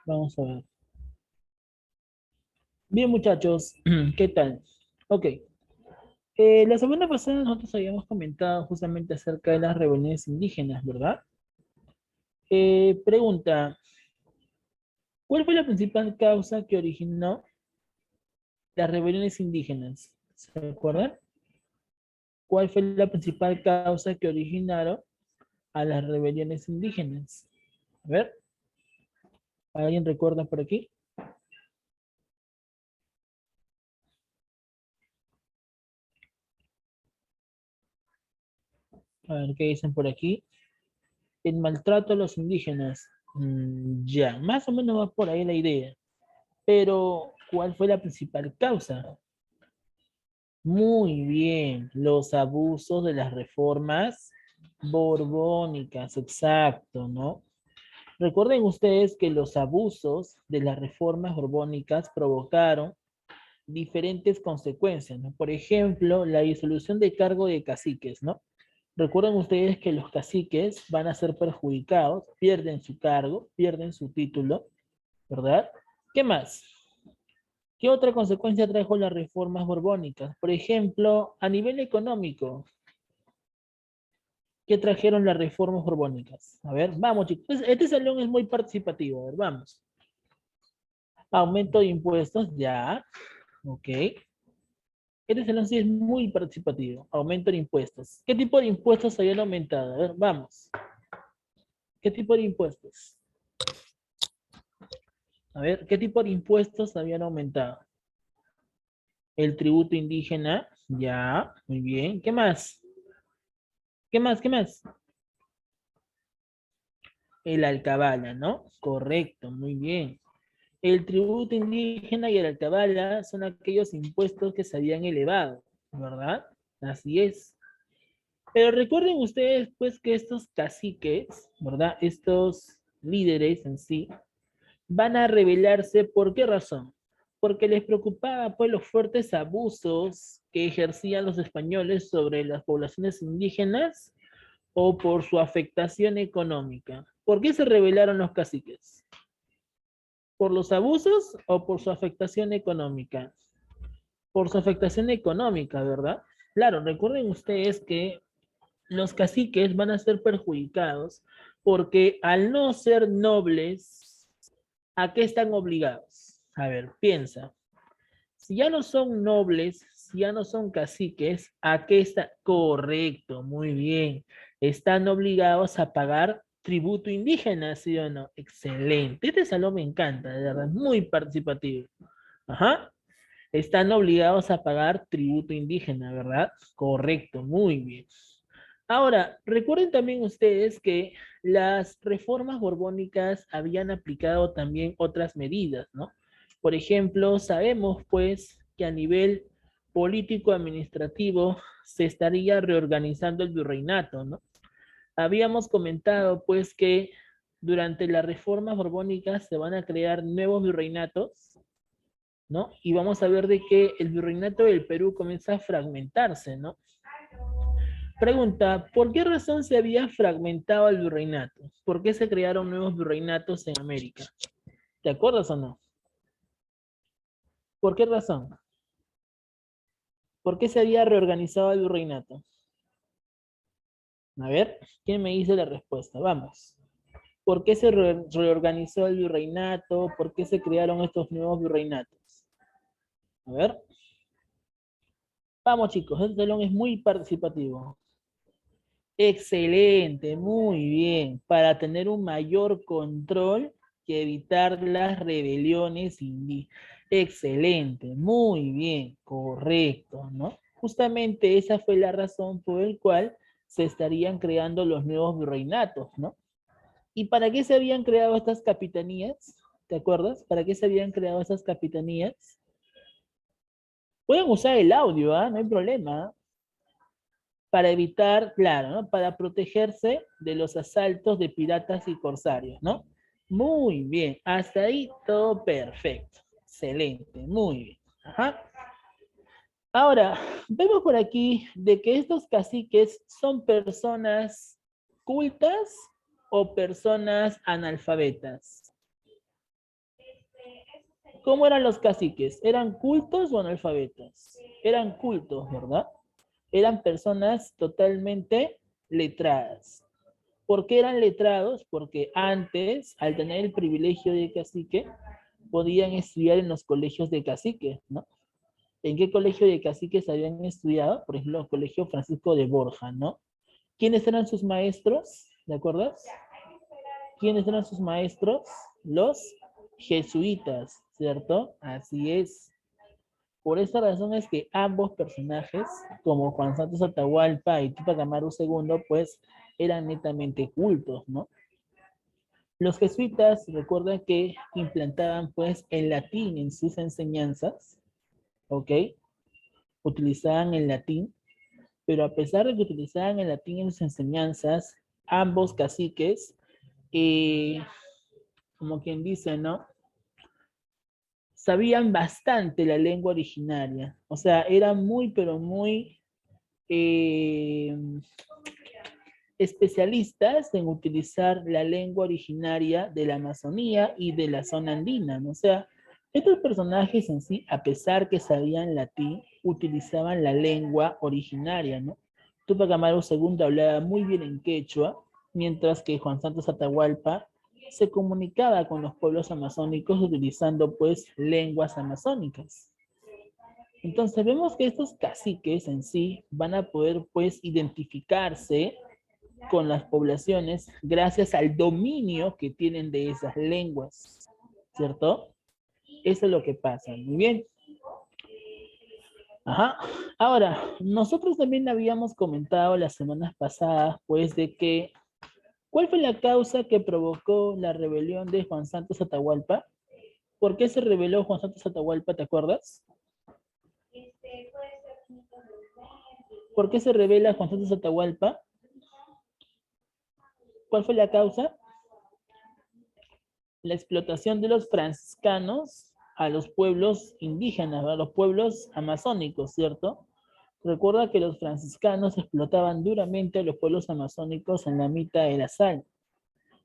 Vamos a ver. Bien, muchachos, ¿qué tal? Ok. La semana pasada nosotros habíamos comentado justamente acerca de las rebeliones indígenas, ¿verdad? Pregunta, ¿cuál fue la principal causa que originó las rebeliones indígenas? ¿Se acuerdan? ¿Cuál fue la principal causa que originaron a las rebeliones indígenas? A ver, ¿alguien recuerda por aquí? A ver, ¿qué dicen por aquí? El maltrato a los indígenas. Ya, más o menos va por ahí la idea. Pero, ¿cuál fue la principal causa? Muy bien, los abusos de las reformas borbónicas, exacto, ¿no? Recuerden ustedes que los abusos de las reformas borbónicas provocaron diferentes consecuencias, ¿no? Por ejemplo, la disolución de cargo de caciques, ¿no? Recuerden ustedes que los caciques van a ser perjudicados, pierden su cargo, pierden su título, ¿verdad? ¿Qué más? ¿Qué otra consecuencia trajo las reformas borbónicas? Por ejemplo, a nivel económico, ¿qué trajeron las reformas borbónicas? A ver, vamos chicos. Este salón es muy participativo. A ver, vamos. Aumento de impuestos, ya. Ok. Este salón sí es muy participativo. Aumento de impuestos. ¿Qué tipo de impuestos habían aumentado? A ver, vamos. ¿Qué tipo de impuestos? A ver, ¿qué tipo de impuestos habían aumentado? El tributo indígena, ya. Muy bien. ¿Qué más? ¿Qué más? ¿Qué más? El alcabala, ¿no? Correcto, muy bien. El tributo indígena y el alcabala son aquellos impuestos que se habían elevado, ¿verdad? Así es. Pero recuerden ustedes, pues, que estos caciques, ¿verdad? Estos líderes en sí, van a rebelarse, ¿por qué razón? Porque les preocupaba, pues, los fuertes abusos que ejercían los españoles sobre las poblaciones indígenas o por su afectación económica. ¿Por qué se rebelaron los caciques? ¿Por los abusos o por su afectación económica? Por su afectación económica, ¿verdad? Claro, recuerden ustedes que los caciques van a ser perjudicados porque al no ser nobles, ¿a qué están obligados? A ver, piensa. Si ya no son nobles, si ya no son caciques, ¿a qué está? Correcto, muy bien. Están obligados a pagar tributo indígena, ¿sí o no? Excelente. Este salón me encanta, de verdad, muy participativo. Ajá. Están obligados a pagar tributo indígena, ¿verdad? Correcto, muy bien. Ahora, recuerden también ustedes que las reformas borbónicas habían aplicado también otras medidas, ¿no? Por ejemplo, sabemos pues que a nivel político-administrativo se estaría reorganizando el virreinato, ¿no? Habíamos comentado pues que durante las reformas borbónicas se van a crear nuevos virreinatos, ¿no? Y vamos a ver de que el virreinato del Perú comienza a fragmentarse, ¿no? Pregunta, ¿por qué razón se había fragmentado el virreinato? ¿Por qué se crearon nuevos virreinatos en América? ¿Te acuerdas o no? ¿Por qué razón? ¿Por qué se había reorganizado el virreinato? A ver, ¿quién me dice la respuesta? Vamos. ¿Por qué se reorganizó el virreinato? ¿Por qué se crearon estos nuevos virreinatos? A ver. Vamos chicos, este telón es muy participativo. Excelente, muy bien. Para tener un mayor control y evitar las rebeliones indígenas. Excelente, muy bien, correcto, ¿no? Justamente esa fue la razón por la cual se estarían creando los nuevos virreinatos, ¿no? ¿Y para qué se habían creado estas capitanías? ¿Te acuerdas? ¿Para qué se habían creado estas capitanías? Pueden usar el audio, ¿ah? No hay problema. Para evitar, claro, ¿no? Para protegerse de los asaltos de piratas y corsarios, ¿no? Muy bien, hasta ahí todo perfecto. Excelente, muy bien. Ajá. Ahora, vemos por aquí de que estos caciques son personas cultas o personas analfabetas. ¿Cómo eran los caciques? ¿Eran cultos o analfabetos? Eran cultos, ¿verdad? Eran personas totalmente letradas. ¿Por qué eran letrados? Porque antes, al tener el privilegio de cacique, podían estudiar en los colegios de caciques, ¿no? ¿En qué colegio de caciques habían estudiado? Por ejemplo, el Colegio Francisco de Borja, ¿no? ¿Quiénes eran sus maestros? ¿De acuerdo? ¿Quiénes eran sus maestros? Los jesuitas, ¿cierto? Así es. Por esta razón es que ambos personajes, como Juan Santos Atahualpa y Tupac Amaru II, pues eran netamente cultos, ¿no? Los jesuitas recuerdan que implantaban pues el latín en sus enseñanzas, ¿ok? Utilizaban el latín, pero a pesar de que utilizaban el latín en sus enseñanzas, ambos caciques, eh, como quien dice, ¿no? Sabían bastante la lengua originaria, o sea, eran muy, pero muy eh, especialistas en utilizar la lengua originaria de la Amazonía y de la zona andina, ¿no? O sea, estos personajes en sí, a pesar que sabían latín, utilizaban la lengua originaria, ¿no? Tupac Amaru II hablaba muy bien en quechua, mientras que Juan Santos Atahualpa se comunicaba con los pueblos amazónicos utilizando pues lenguas amazónicas. Entonces vemos que estos caciques en sí van a poder pues identificarse con las poblaciones gracias al dominio que tienen de esas lenguas, ¿cierto? Eso es lo que pasa. Muy bien. Ajá. Ahora, nosotros también habíamos comentado las semanas pasadas, pues, de que, ¿cuál fue la causa que provocó la rebelión de Juan Santos Atahualpa? ¿Por qué se rebeló Juan Santos Atahualpa, te acuerdas? ¿Por qué se rebela Juan Santos Atahualpa? ¿Cuál fue la causa? La explotación de los franciscanos a los pueblos indígenas, a los pueblos amazónicos, ¿cierto? Recuerda que los franciscanos explotaban duramente a los pueblos amazónicos en la mitad de la sal.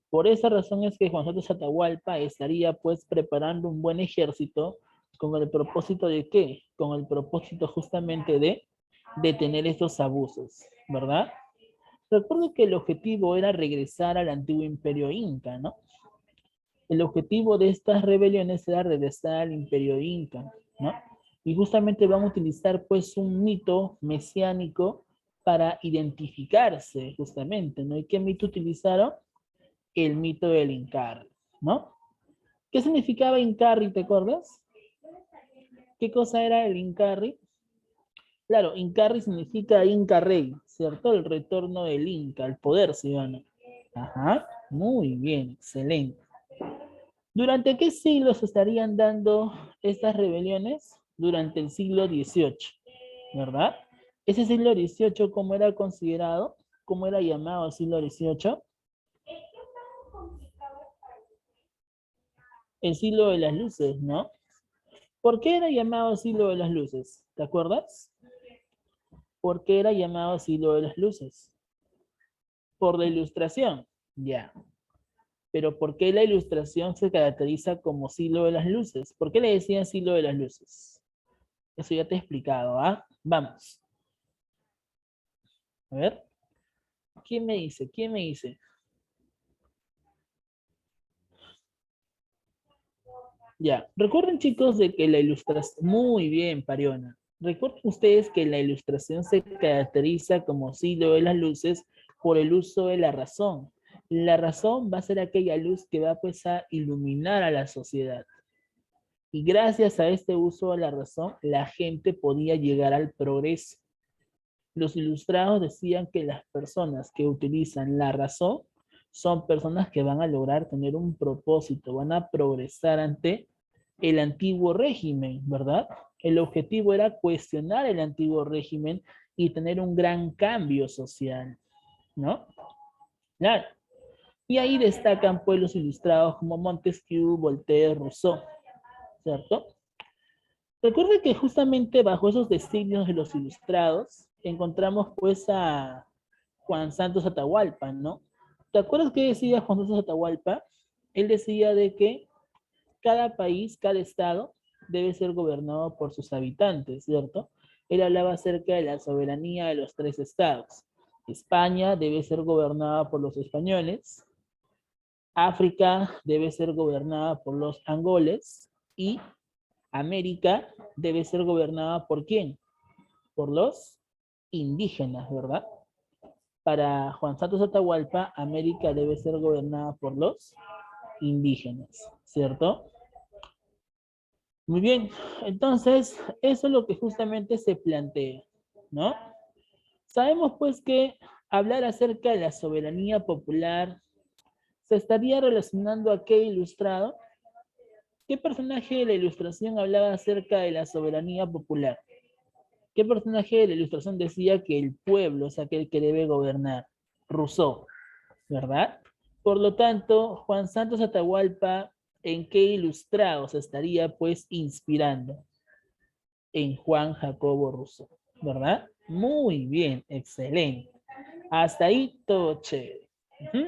Por esa razón es que Juan Santos Atahualpa estaría pues preparando un buen ejército con el propósito de ¿qué? Con el propósito justamente de detener estos abusos, ¿verdad? Recuerdo que el objetivo era regresar al antiguo imperio inca, ¿no? El objetivo de estas rebeliones era regresar al imperio inca, ¿no? Y justamente van a utilizar pues un mito mesiánico para identificarse justamente, ¿no? ¿Y qué mito utilizaron? El mito del Incarri, ¿no? ¿Qué significaba Incarri, te acuerdas? ¿Qué cosa era el Incarri? Claro, Incarri significa Inca Rey, ¿cierto? El retorno del Inca, al poder, ciudadano. Ajá, muy bien, excelente. ¿Durante qué siglos estarían dando estas rebeliones? Durante el siglo XVIII, ¿verdad? Ese siglo XVIII, ¿cómo era considerado? ¿Cómo era llamado el siglo XVIII? El siglo de las luces, ¿no? ¿Por qué era llamado siglo de las luces? ¿Te acuerdas? ¿Por qué era llamado siglo de las luces? Por la ilustración, ya. Pero ¿por qué la ilustración se caracteriza como siglo de las luces? ¿Por qué le decían siglo de las luces? Eso ya te he explicado, ¿ah? Vamos. A ver. ¿Quién me dice? ¿Quién me dice? Ya. Recuerden, chicos, de que la ilustración... Muy bien, Pariona. Recuerden ustedes que la ilustración se caracteriza como siglo de las luces por el uso de la razón. La razón va a ser aquella luz que va pues a iluminar a la sociedad. Y gracias a este uso de la razón, la gente podía llegar al progreso. Los ilustrados decían que las personas que utilizan la razón son personas que van a lograr tener un propósito, van a progresar ante el antiguo régimen, ¿verdad? El objetivo era cuestionar el antiguo régimen y tener un gran cambio social, ¿no? Claro. Y ahí destacan pues los ilustrados como Montesquieu, Voltaire, Rousseau, ¿cierto? Recuerda que justamente bajo esos designios de los ilustrados encontramos pues a Juan Santos Atahualpa, ¿no? ¿Te acuerdas qué decía Juan Santos Atahualpa? Él decía de que cada país, cada estado, debe ser gobernado por sus habitantes, ¿cierto? Él hablaba acerca de la soberanía de los 3 estados. España debe ser gobernada por los españoles, África debe ser gobernada por los angoles y América debe ser gobernada ¿por quién? Por los indígenas, ¿verdad? Para Juan Santos Atahualpa, América debe ser gobernada por los indígenas, ¿cierto? Muy bien, entonces eso es lo que justamente se plantea, ¿no? Sabemos pues que hablar acerca de la soberanía popular se estaría relacionando a qué ilustrado. ¿Qué personaje de la ilustración hablaba acerca de la soberanía popular? ¿Qué personaje de la ilustración decía que el pueblo es aquel que debe gobernar? Rousseau, ¿verdad? Por lo tanto, Juan Santos Atahualpa, ¿en qué ilustrado se estaría pues inspirando? En Juan Jacobo Rousseau, ¿verdad? Muy bien, excelente. Hasta ahí todo chévere. Ujú.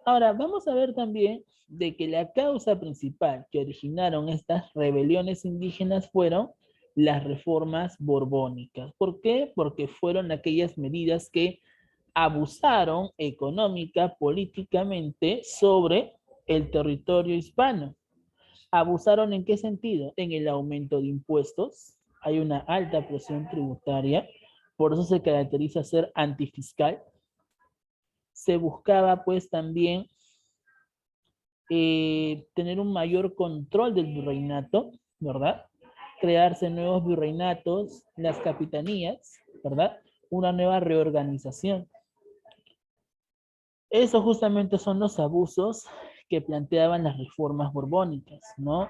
Ahora, vamos a ver también de que la causa principal que originaron estas rebeliones indígenas fueron las reformas borbónicas. ¿Por qué? Porque fueron aquellas medidas que abusaron económica, políticamente sobre el territorio hispano. ¿Abusaron en qué sentido? En el aumento de impuestos. Hay una alta presión tributaria, por eso se caracteriza ser antifiscal. Se buscaba pues también tener un mayor control del virreinato, ¿verdad? Crearse nuevos virreinatos, las capitanías, ¿verdad? Una nueva reorganización. Esos justamente son los abusos que planteaban las reformas borbónicas, ¿no?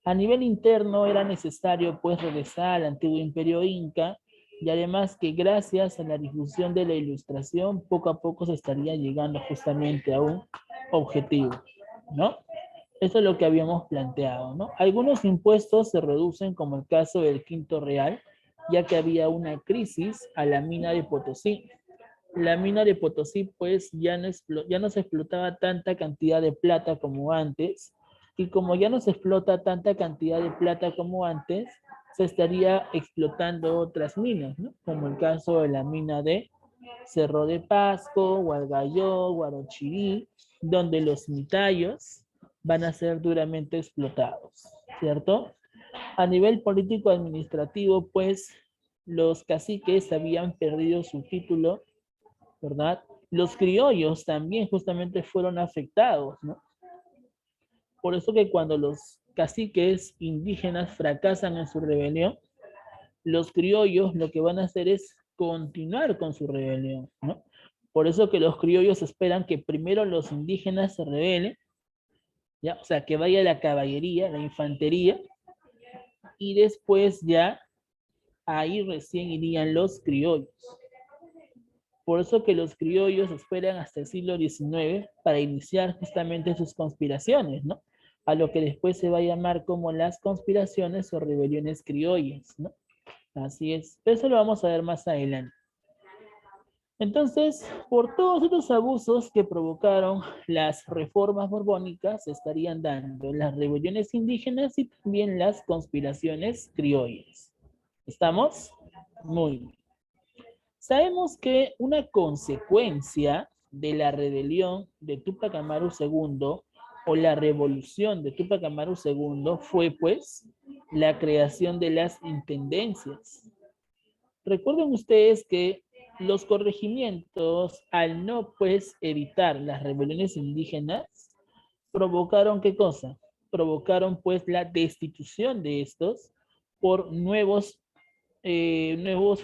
A nivel interno era necesario pues regresar al antiguo imperio inca y además que gracias a la difusión de la ilustración poco a poco se estaría llegando justamente a un objetivo, ¿no? Eso es lo que habíamos planteado, ¿no? Algunos impuestos se reducen, como el caso del Quinto Real, ya que había una crisis a la mina de Potosí. La mina de Potosí, pues, ya no se explotaba tanta cantidad de plata como antes, y como ya no se explota tanta cantidad de plata como antes, se estaría explotando otras minas, ¿no? Como el caso de la mina de Cerro de Pasco, Hualgayoc, Huarochirí, donde los mitayos van a ser duramente explotados, ¿cierto? A nivel político administrativo, pues los caciques habían perdido su título, ¿verdad? Los criollos también justamente fueron afectados, ¿no? Por eso que cuando los caciques indígenas fracasan en su rebelión, los criollos lo que van a hacer es continuar con su rebelión, ¿no? Por eso que los criollos esperan que primero los indígenas se rebelen, ¿ya? O sea, que vaya la caballería, la infantería, y después ya ahí recién irían los criollos. Por eso que los criollos esperan hasta el siglo XIX para iniciar justamente sus conspiraciones, ¿no? A lo que después se va a llamar como las conspiraciones o rebeliones criollas, ¿no? Así es. Eso lo vamos a ver más adelante. Entonces, por todos estos abusos que provocaron las reformas borbónicas, se estarían dando las rebeliones indígenas y también las conspiraciones criollas. ¿Estamos? Muy bien. Sabemos que una consecuencia de la rebelión de Túpac Amaru II o la revolución de Túpac Amaru II fue pues la creación de las intendencias. Recuerden ustedes que los corregimientos, al no pues evitar las rebeliones indígenas, provocaron ¿qué cosa? Provocaron pues la destitución de estos por nuevos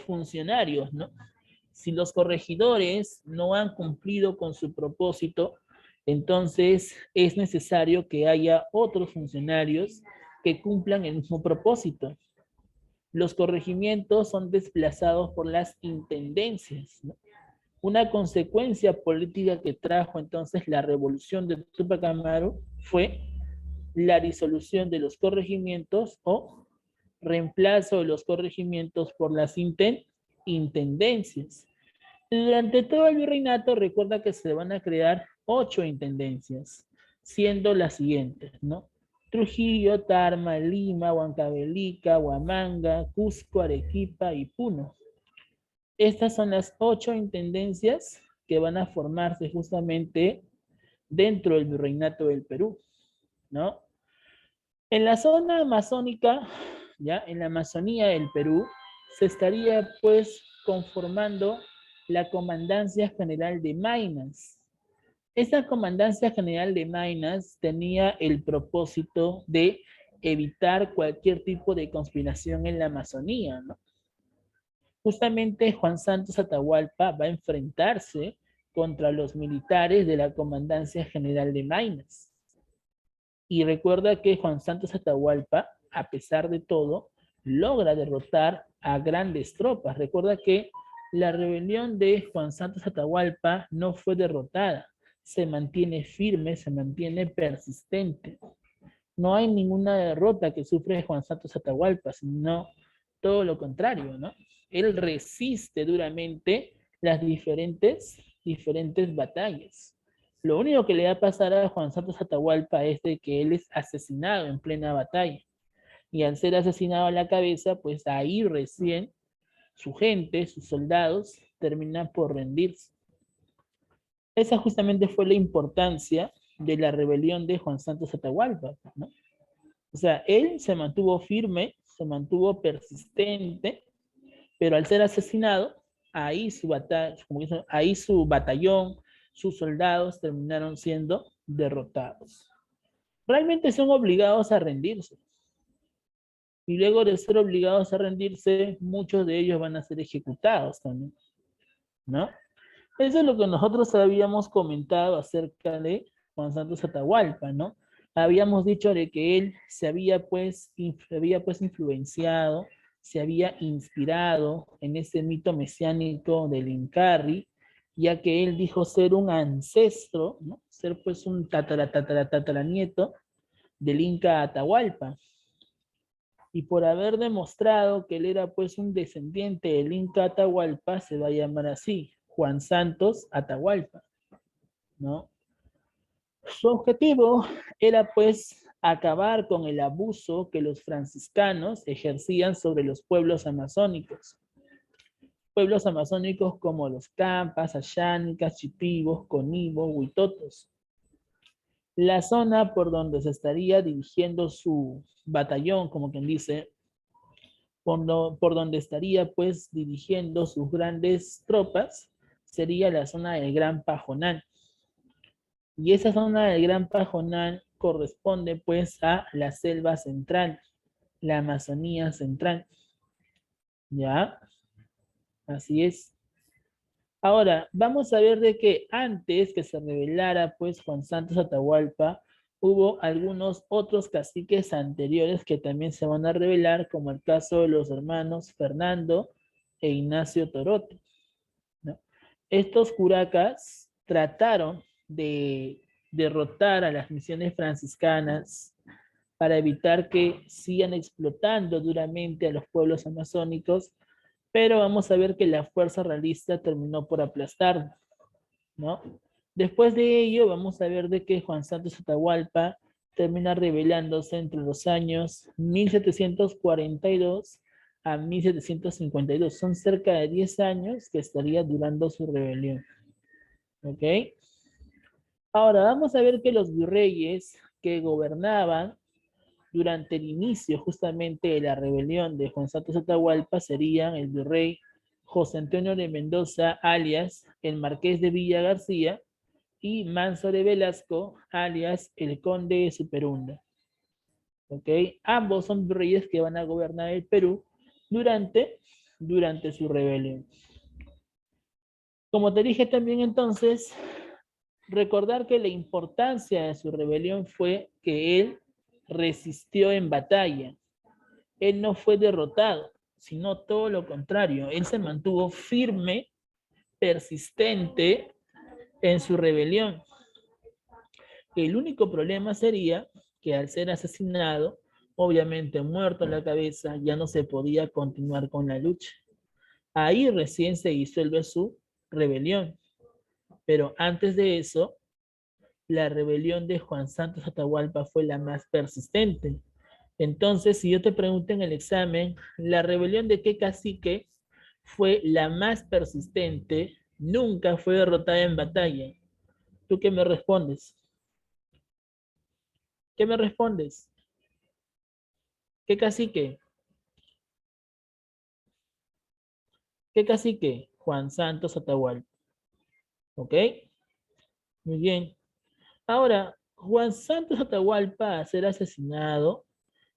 funcionarios, ¿no? Si los corregidores no han cumplido con su propósito, entonces es necesario que haya otros funcionarios que cumplan el mismo propósito. Los corregimientos son desplazados por las intendencias, ¿no? Una consecuencia política que trajo entonces la revolución de Túpac Amaru fue la disolución de los corregimientos o reemplazo de los corregimientos por las intendencias. Durante todo el virreinato, recuerda que se van a crear 8 intendencias. siendo las siguientes, ¿no? Trujillo, Tarma, Lima, Huancavelica, Huamanga, Cusco, Arequipa y Puno. Estas son las 8 intendencias que van a formarse justamente dentro del virreinato del Perú, ¿no? En la zona amazónica, ya en la Amazonía del Perú, se estaría pues conformando la Comandancia General de Maynas. Esta Comandancia General de Maynas tenía el propósito de evitar cualquier tipo de conspiración en la Amazonía, ¿no? Justamente Juan Santos Atahualpa va a enfrentarse contra los militares de la Comandancia General de Maynas. Y recuerda que Juan Santos Atahualpa, a pesar de todo, logra derrotar a grandes tropas. Recuerda que la rebelión de Juan Santos Atahualpa no fue derrotada, se mantiene firme, se mantiene persistente. No hay ninguna derrota que sufre Juan Santos Atahualpa, sino todo lo contrario, ¿no? Él resiste duramente las diferentes batallas. Lo único que le va a pasar a Juan Santos Atahualpa es de que él es asesinado en plena batalla. Y al ser asesinado a la cabeza, pues ahí recién su gente, sus soldados, terminan por rendirse. Esa justamente fue la importancia de la rebelión de Juan Santos Atahualpa, ¿no? O sea, él se mantuvo firme, se mantuvo persistente, pero al ser asesinado, ahí su batalla, como dicen, ahí su batallón, sus soldados terminaron siendo derrotados. Realmente son obligados a rendirse. Y luego de ser obligados a rendirse, muchos de ellos van a ser ejecutados también, ¿no? Eso es lo que nosotros habíamos comentado acerca de Juan Santos Atahualpa, ¿no? Habíamos dicho de que él se había pues influenciado, se había inspirado en ese mito mesiánico del Incarri, ya que él dijo ser un ancestro, ¿no? Ser pues un tataranieto del Inca Atahualpa. Y por haber demostrado que él era pues un descendiente del Inca Atahualpa, se va a llamar así, Juan Santos Atahualpa, ¿no? Su objetivo era pues acabar con el abuso que los franciscanos ejercían sobre los pueblos amazónicos. Pueblos amazónicos como los Campas, Ashánicas, Chipibos, Conibos, Huitotos. La zona por donde se estaría dirigiendo su batallón, como quien dice, por donde estaría pues dirigiendo sus grandes tropas, sería la zona del Gran Pajonal. Y esa zona del Gran Pajonal corresponde pues a la selva central, la Amazonía central. ¿Ya? Así es. Ahora, vamos a ver de que antes que se revelara pues Juan Santos Atahualpa, hubo algunos otros caciques anteriores que también se van a revelar, como el caso de los hermanos Fernando e Ignacio Torote, ¿no? Estos curacas trataron de derrotar a las misiones franciscanas para evitar que sigan explotando duramente a los pueblos amazónicos, pero vamos a ver que la fuerza realista terminó por aplastarlo, ¿no? Después de ello, vamos a ver de que Juan Santos Atahualpa termina rebelándose entre los años 1742 a 1752. Son cerca de 10 años que estaría durando su rebelión. ¿Ok? Ahora, vamos a ver que los virreyes que gobernaban durante el inicio justamente de la rebelión de Juan Santos Atahualpa serían el virrey José Antonio de Mendoza, alias el Marqués de Villa García, y Manso de Velasco, alias el Conde de Superunda. ¿Ok? Ambos son virreyes que van a gobernar el Perú durante su rebelión. Como te dije también entonces, recordar que la importancia de su rebelión fue que él resistió en batalla. Él no fue derrotado, sino todo lo contrario. Él se mantuvo firme, persistente en su rebelión. El único problema sería que al ser asesinado, obviamente muerto en la cabeza, ya no se podía continuar con la lucha. Ahí recién se disuelve su rebelión. Pero antes de eso, la rebelión de Juan Santos Atahualpa fue la más persistente. Entonces, si yo te pregunto en el examen, ¿la rebelión de qué cacique fue la más persistente? Nunca fue derrotada en batalla. ¿Tú qué me respondes? ¿Qué me respondes? ¿Qué cacique? ¿Qué cacique? Juan Santos Atahualpa. ¿Ok? Muy bien. Ahora, Juan Santos Atahualpa, a ser asesinado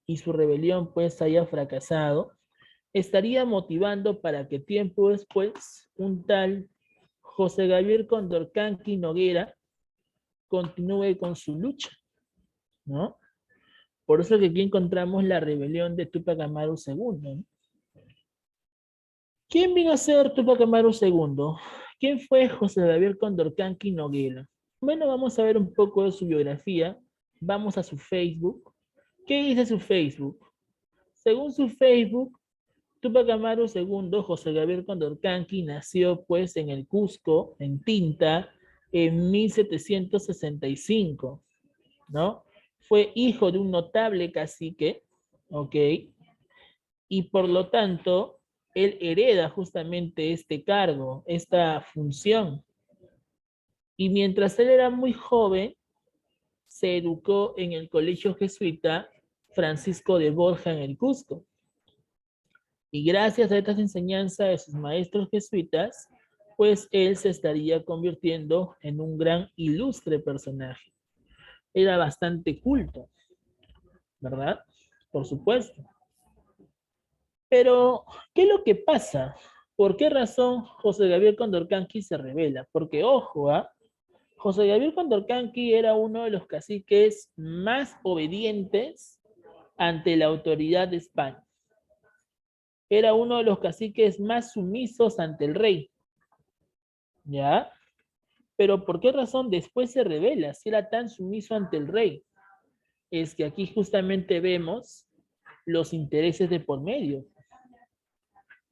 y su rebelión pues haya fracasado, estaría motivando para que tiempo después un tal José Gabriel Condorcanqui Noguera continúe con su lucha, ¿no? Por eso que aquí encontramos la rebelión de Túpac Amaru II, ¿no? ¿Quién vino a ser Túpac Amaru II? ¿Quién fue José Gabriel Condorcanqui Noguera? Bueno, vamos a ver un poco de su biografía. Vamos a su Facebook. ¿Qué dice su Facebook? Según su Facebook, Túpac Amaru II, José Gabriel Condorcanqui, nació pues en el Cusco, en Tinta, en 1765, ¿no? Fue hijo de un notable cacique, ¿ok? Y por lo tanto, él hereda justamente este cargo, esta función. Y mientras él era muy joven, se educó en el colegio jesuita Francisco de Borja en el Cusco. Y gracias a estas enseñanzas de sus maestros jesuitas, pues él se estaría convirtiendo en un gran ilustre personaje. Era bastante culto, ¿verdad? Por supuesto. Pero, ¿qué es lo que pasa? ¿Por qué razón José Gabriel Condorcanqui se revela? Porque, ojo, ¿ah? José Gabriel Condorcanqui era uno de los caciques más obedientes ante la autoridad de España. Era uno de los caciques más sumisos ante el rey, ¿ya? Pero ¿por qué razón después se revela si era tan sumiso ante el rey? Es que aquí justamente vemos los intereses de por medio.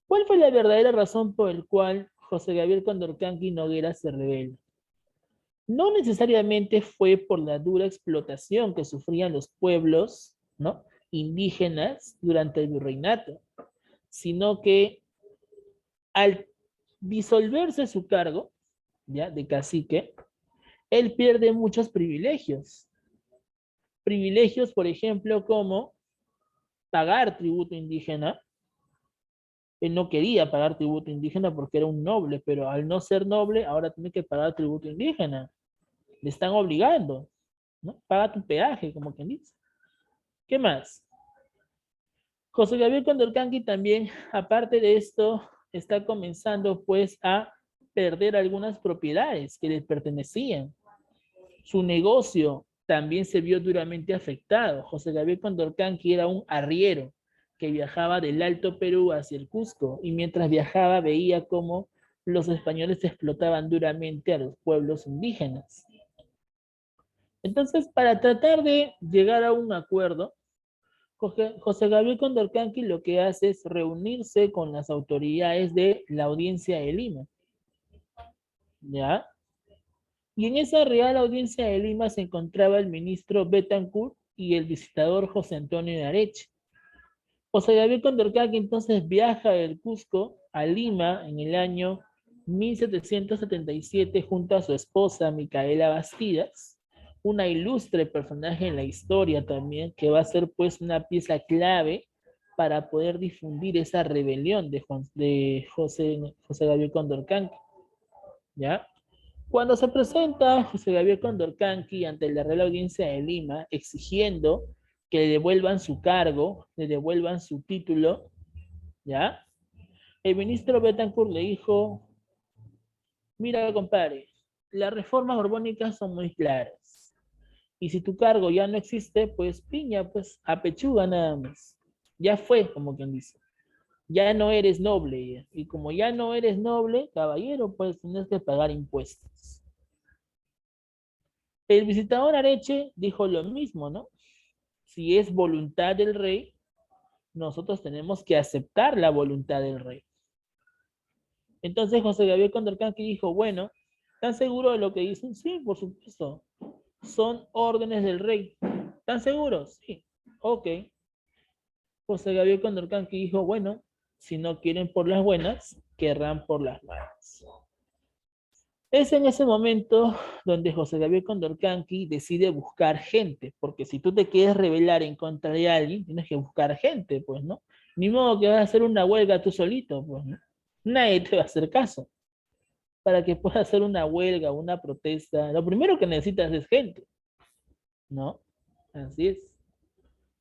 ¿Cuál fue la verdadera razón por la cual José Gabriel Condorcanqui Noguera se revela? No necesariamente fue por la dura explotación que sufrían los pueblos, ¿no?, indígenas durante el virreinato, sino que al disolverse su cargo, ¿ya?, de cacique, él pierde muchos privilegios. Privilegios, por ejemplo, como pagar tributo indígena. Él no quería pagar tributo indígena porque era un noble, pero al no ser noble, ahora tiene que pagar tributo indígena. Le están obligando, ¿no? Paga tu peaje, como quien dice. ¿Qué más? José Gabriel Condorcanqui también, aparte de esto, está comenzando pues a perder algunas propiedades que le pertenecían. Su negocio también se vio duramente afectado. José Gabriel Condorcanqui era un arriero que viajaba del Alto Perú hacia el Cusco y mientras viajaba veía cómo los españoles explotaban duramente a los pueblos indígenas. Entonces, para tratar de llegar a un acuerdo, José Gabriel Condorcanqui lo que hace es reunirse con las autoridades de la Audiencia de Lima, ¿ya? Y en esa Real Audiencia de Lima se encontraba el ministro Betancourt y el visitador José Antonio de Areche. José Gabriel Condorcanqui entonces viaja del Cusco a Lima en el año 1777 junto a su esposa Micaela Bastidas, una ilustre personaje en la historia también, que va a ser pues una pieza clave para poder difundir esa rebelión de José Gabriel Condorcanqui, ¿ya? Cuando se presenta José Gabriel Condorcanqui ante la Real Audiencia de Lima exigiendo que le devuelvan su cargo, le devuelvan su título, ¿ya? El ministro Betancourt le dijo, mira, compadre, las reformas borbónicas son muy claras. Y si tu cargo ya no existe, pues piña, pues apechuga nada más. Ya fue, como quien dice. Ya no eres noble. Y como ya no eres noble, caballero, pues tienes que pagar impuestos. El visitador Areche dijo lo mismo, ¿no? Si es voluntad del rey, nosotros tenemos que aceptar la voluntad del rey. Entonces José Gabriel Condorcanqui dijo, bueno, ¿están seguros de lo que dicen? Sí, por supuesto. son órdenes del rey. ¿Están seguros? Sí. Ok. José Gabriel Condorcanqui dijo, bueno, si no quieren por las buenas, querrán por las malas. Es en ese momento donde José Gabriel Condorcanqui decide buscar gente, porque si tú te quieres rebelar en contra de alguien, tienes que buscar gente, pues, ¿no? Ni modo que vas a hacer una huelga tú solito, pues, ¿no? Nadie te va a hacer caso. Para que puedas hacer una huelga, una protesta, lo primero que necesitas es gente, ¿no? Así es.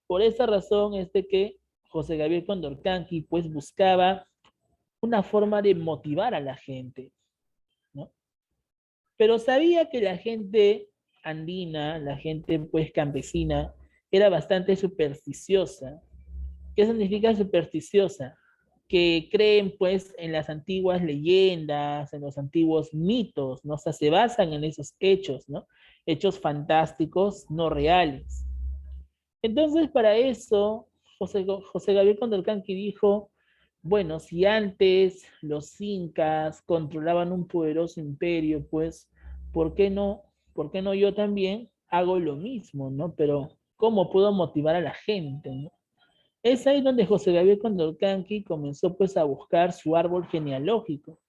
Por esa razón es de que José Gabriel Condorcanqui, pues, buscaba una forma de motivar a la gente, ¿no? Pero sabía que la gente andina, la gente pues campesina, era bastante supersticiosa. ¿Qué significa supersticiosa? Que creen pues en las antiguas leyendas, en los antiguos mitos, ¿no? O sea, se basan en esos hechos, ¿no? Hechos fantásticos, no reales. Entonces, para eso, José Gabriel Condorcanqui dijo, bueno, si antes los incas controlaban un poderoso imperio, pues, ¿por qué no? ¿Por qué no yo también hago lo mismo, ¿no? Pero, ¿cómo puedo motivar a la gente, ¿no? Es ahí donde José Gabriel Condorcanqui comenzó, pues, a buscar su árbol genealógico.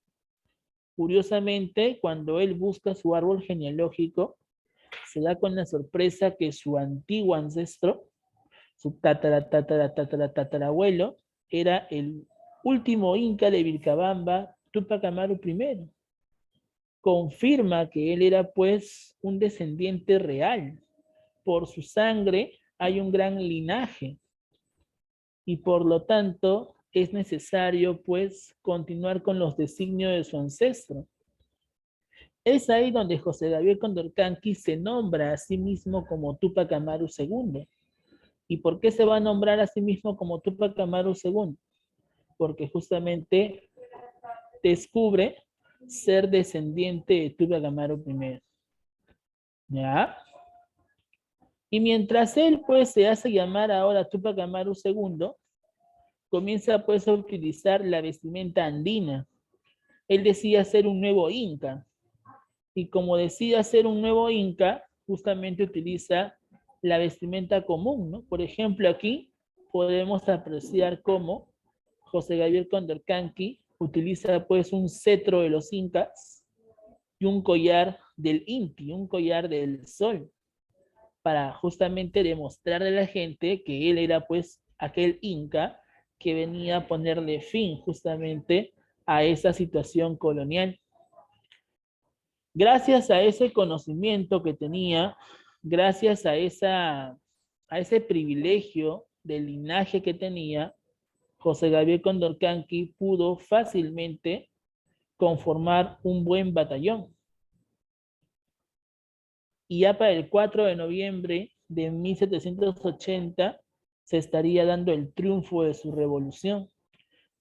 Curiosamente, cuando él busca su árbol genealógico, se da con la sorpresa que su antiguo ancestro, su tatarabuelo, era el último inca de Vilcabamba, Túpac Amaru I. Confirma que él era pues un descendiente real. Por su sangre hay un gran linaje y por lo tanto es necesario pues continuar con los designios de su ancestro. Es ahí donde José Gabriel Condorcanqui se nombra a sí mismo como Túpac Amaru II. ¿Y por qué se va a nombrar a sí mismo como Túpac Amaru II? Porque justamente descubre ser descendiente de Túpac Amaru I. ¿Ya? Y mientras él pues se hace llamar ahora Túpac Amaru II, comienza pues a utilizar la vestimenta andina. Él decía ser un nuevo inca. Y como decía ser un nuevo inca, justamente utiliza la vestimenta común, ¿no? Por ejemplo, aquí podemos apreciar cómo José Gabriel Condorcanqui utiliza pues un cetro de los incas y un collar del Inti, un collar del sol, para justamente demostrarle a la gente que él era pues aquel inca que venía a ponerle fin justamente a esa situación colonial. Gracias a ese conocimiento que tenía, gracias a ese privilegio del linaje que tenía, José Gabriel Condorcanqui pudo fácilmente conformar un buen batallón. Y ya para el 4 de noviembre de 1780 se estaría dando el triunfo de su revolución.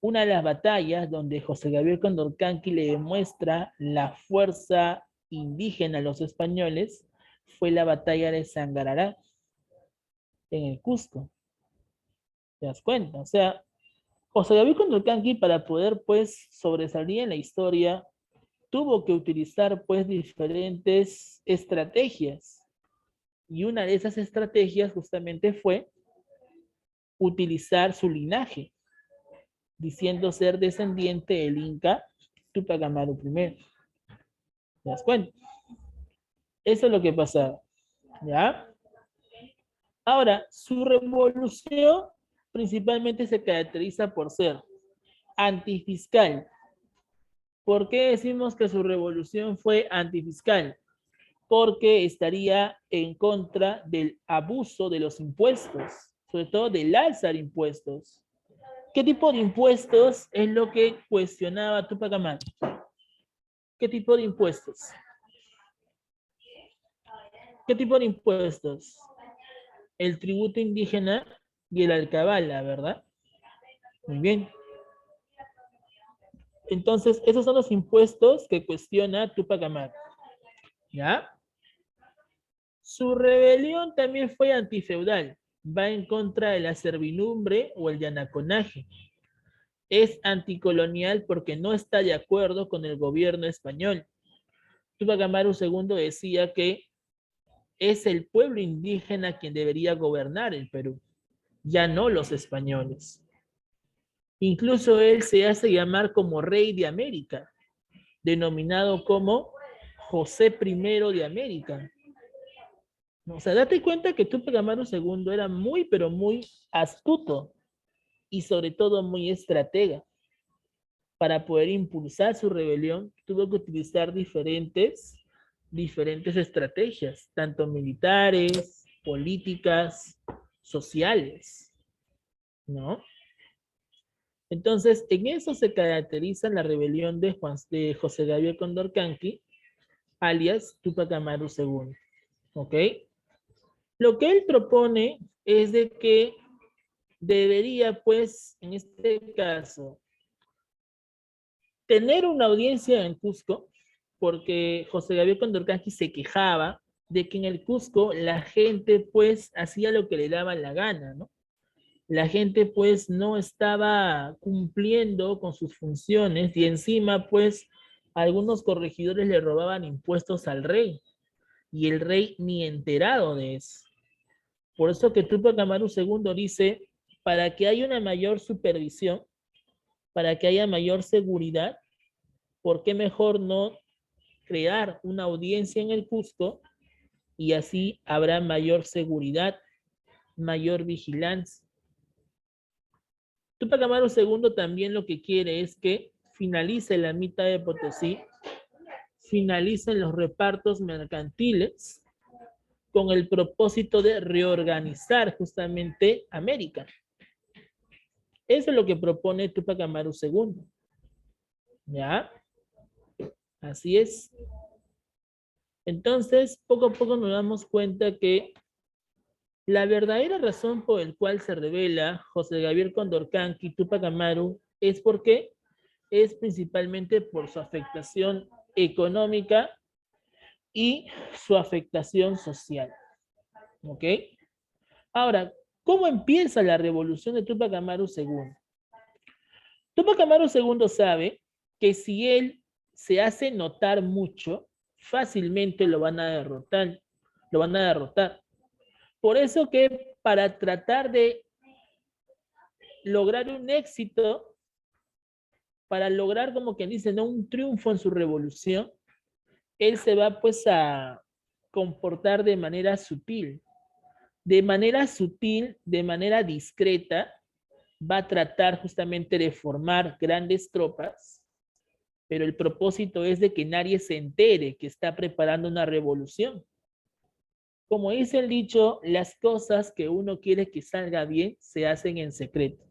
Una de las batallas donde José Gabriel Condorcanqui le demuestra la fuerza indígena a los españoles fue la batalla de Sangarará en el Cusco. ¿Te das cuenta? O sea, José Gabriel Condorcanqui para poder pues sobresalir en la historia tuvo que utilizar pues diferentes estrategias. Y una de esas estrategias justamente fue utilizar su linaje, diciendo ser descendiente del Inca Túpac Amaru I. ¿Te das cuenta? Eso es lo que pasaba. ¿Ya? Ahora, su revolución principalmente se caracteriza por ser antifiscal. ¿Por qué decimos que su revolución fue antifiscal? Porque estaría en contra del abuso de los impuestos, sobre todo del alza de impuestos. ¿Qué tipo de impuestos es lo que cuestionaba Túpac Amaru? ¿Qué tipo de impuestos? ¿Qué tipo de impuestos? El tributo indígena y el alcabala, ¿verdad? Muy bien. Entonces, esos son los impuestos que cuestiona Túpac Amaru. ¿Ya? Su rebelión también fue antifeudal. Va en contra de la servidumbre o el yanaconaje. Es anticolonial porque no está de acuerdo con el gobierno español. Túpac Amaru II decía que es el pueblo indígena quien debería gobernar el Perú, ya no los españoles. Incluso él se hace llamar como rey de América, denominado como José I de América. O sea, date cuenta que Túpac Amaru II era muy, pero muy astuto y sobre todo muy estratega. Para poder impulsar su rebelión, tuvo que utilizar diferentes estrategias, tanto militares, políticas, sociales, ¿no? Entonces, en eso se caracteriza la rebelión de José Gabriel Condorcanqui, alias Túpac Amaru II, ¿ok? Lo que él propone es de que debería, pues, en este caso, tener una audiencia en Cusco, porque José Gabriel Condorcanqui se quejaba de que en el Cusco la gente, pues, hacía lo que le daba la gana, ¿no? La gente, pues, no estaba cumpliendo con sus funciones y encima, pues, algunos corregidores le robaban impuestos al rey y el rey ni enterado de eso. Por eso que Túpac Amaru II dice, para que haya una mayor supervisión, para que haya mayor seguridad, ¿por qué mejor no crear una audiencia en el Cusco y así habrá mayor seguridad, mayor vigilancia? Túpac Amaru II también lo que quiere es que finalice la mitad de Potosí, finalicen los repartos mercantiles con el propósito de reorganizar justamente América. Eso es lo que propone Túpac Amaru II. ¿Ya? Así es. Entonces, poco a poco nos damos cuenta que la verdadera razón por la cual se revela José Gabriel Condorcanqui, Túpac Amaru, es porque es principalmente por su afectación económica y su afectación social. ¿Ok? Ahora, ¿cómo empieza la revolución de Túpac Amaru II? Túpac Amaru II sabe que si él se hace notar mucho, fácilmente lo van a derrotar. Lo van a derrotar. Por eso que para tratar de lograr un éxito, para lograr, como quien dice, ¿no?, un triunfo en su revolución, él se va pues a comportar de manera sutil, de manera discreta, va a tratar justamente de formar grandes tropas, pero el propósito es de que nadie se entere que está preparando una revolución. Como dice el dicho, las cosas que uno quiere que salga bien se hacen en secreto.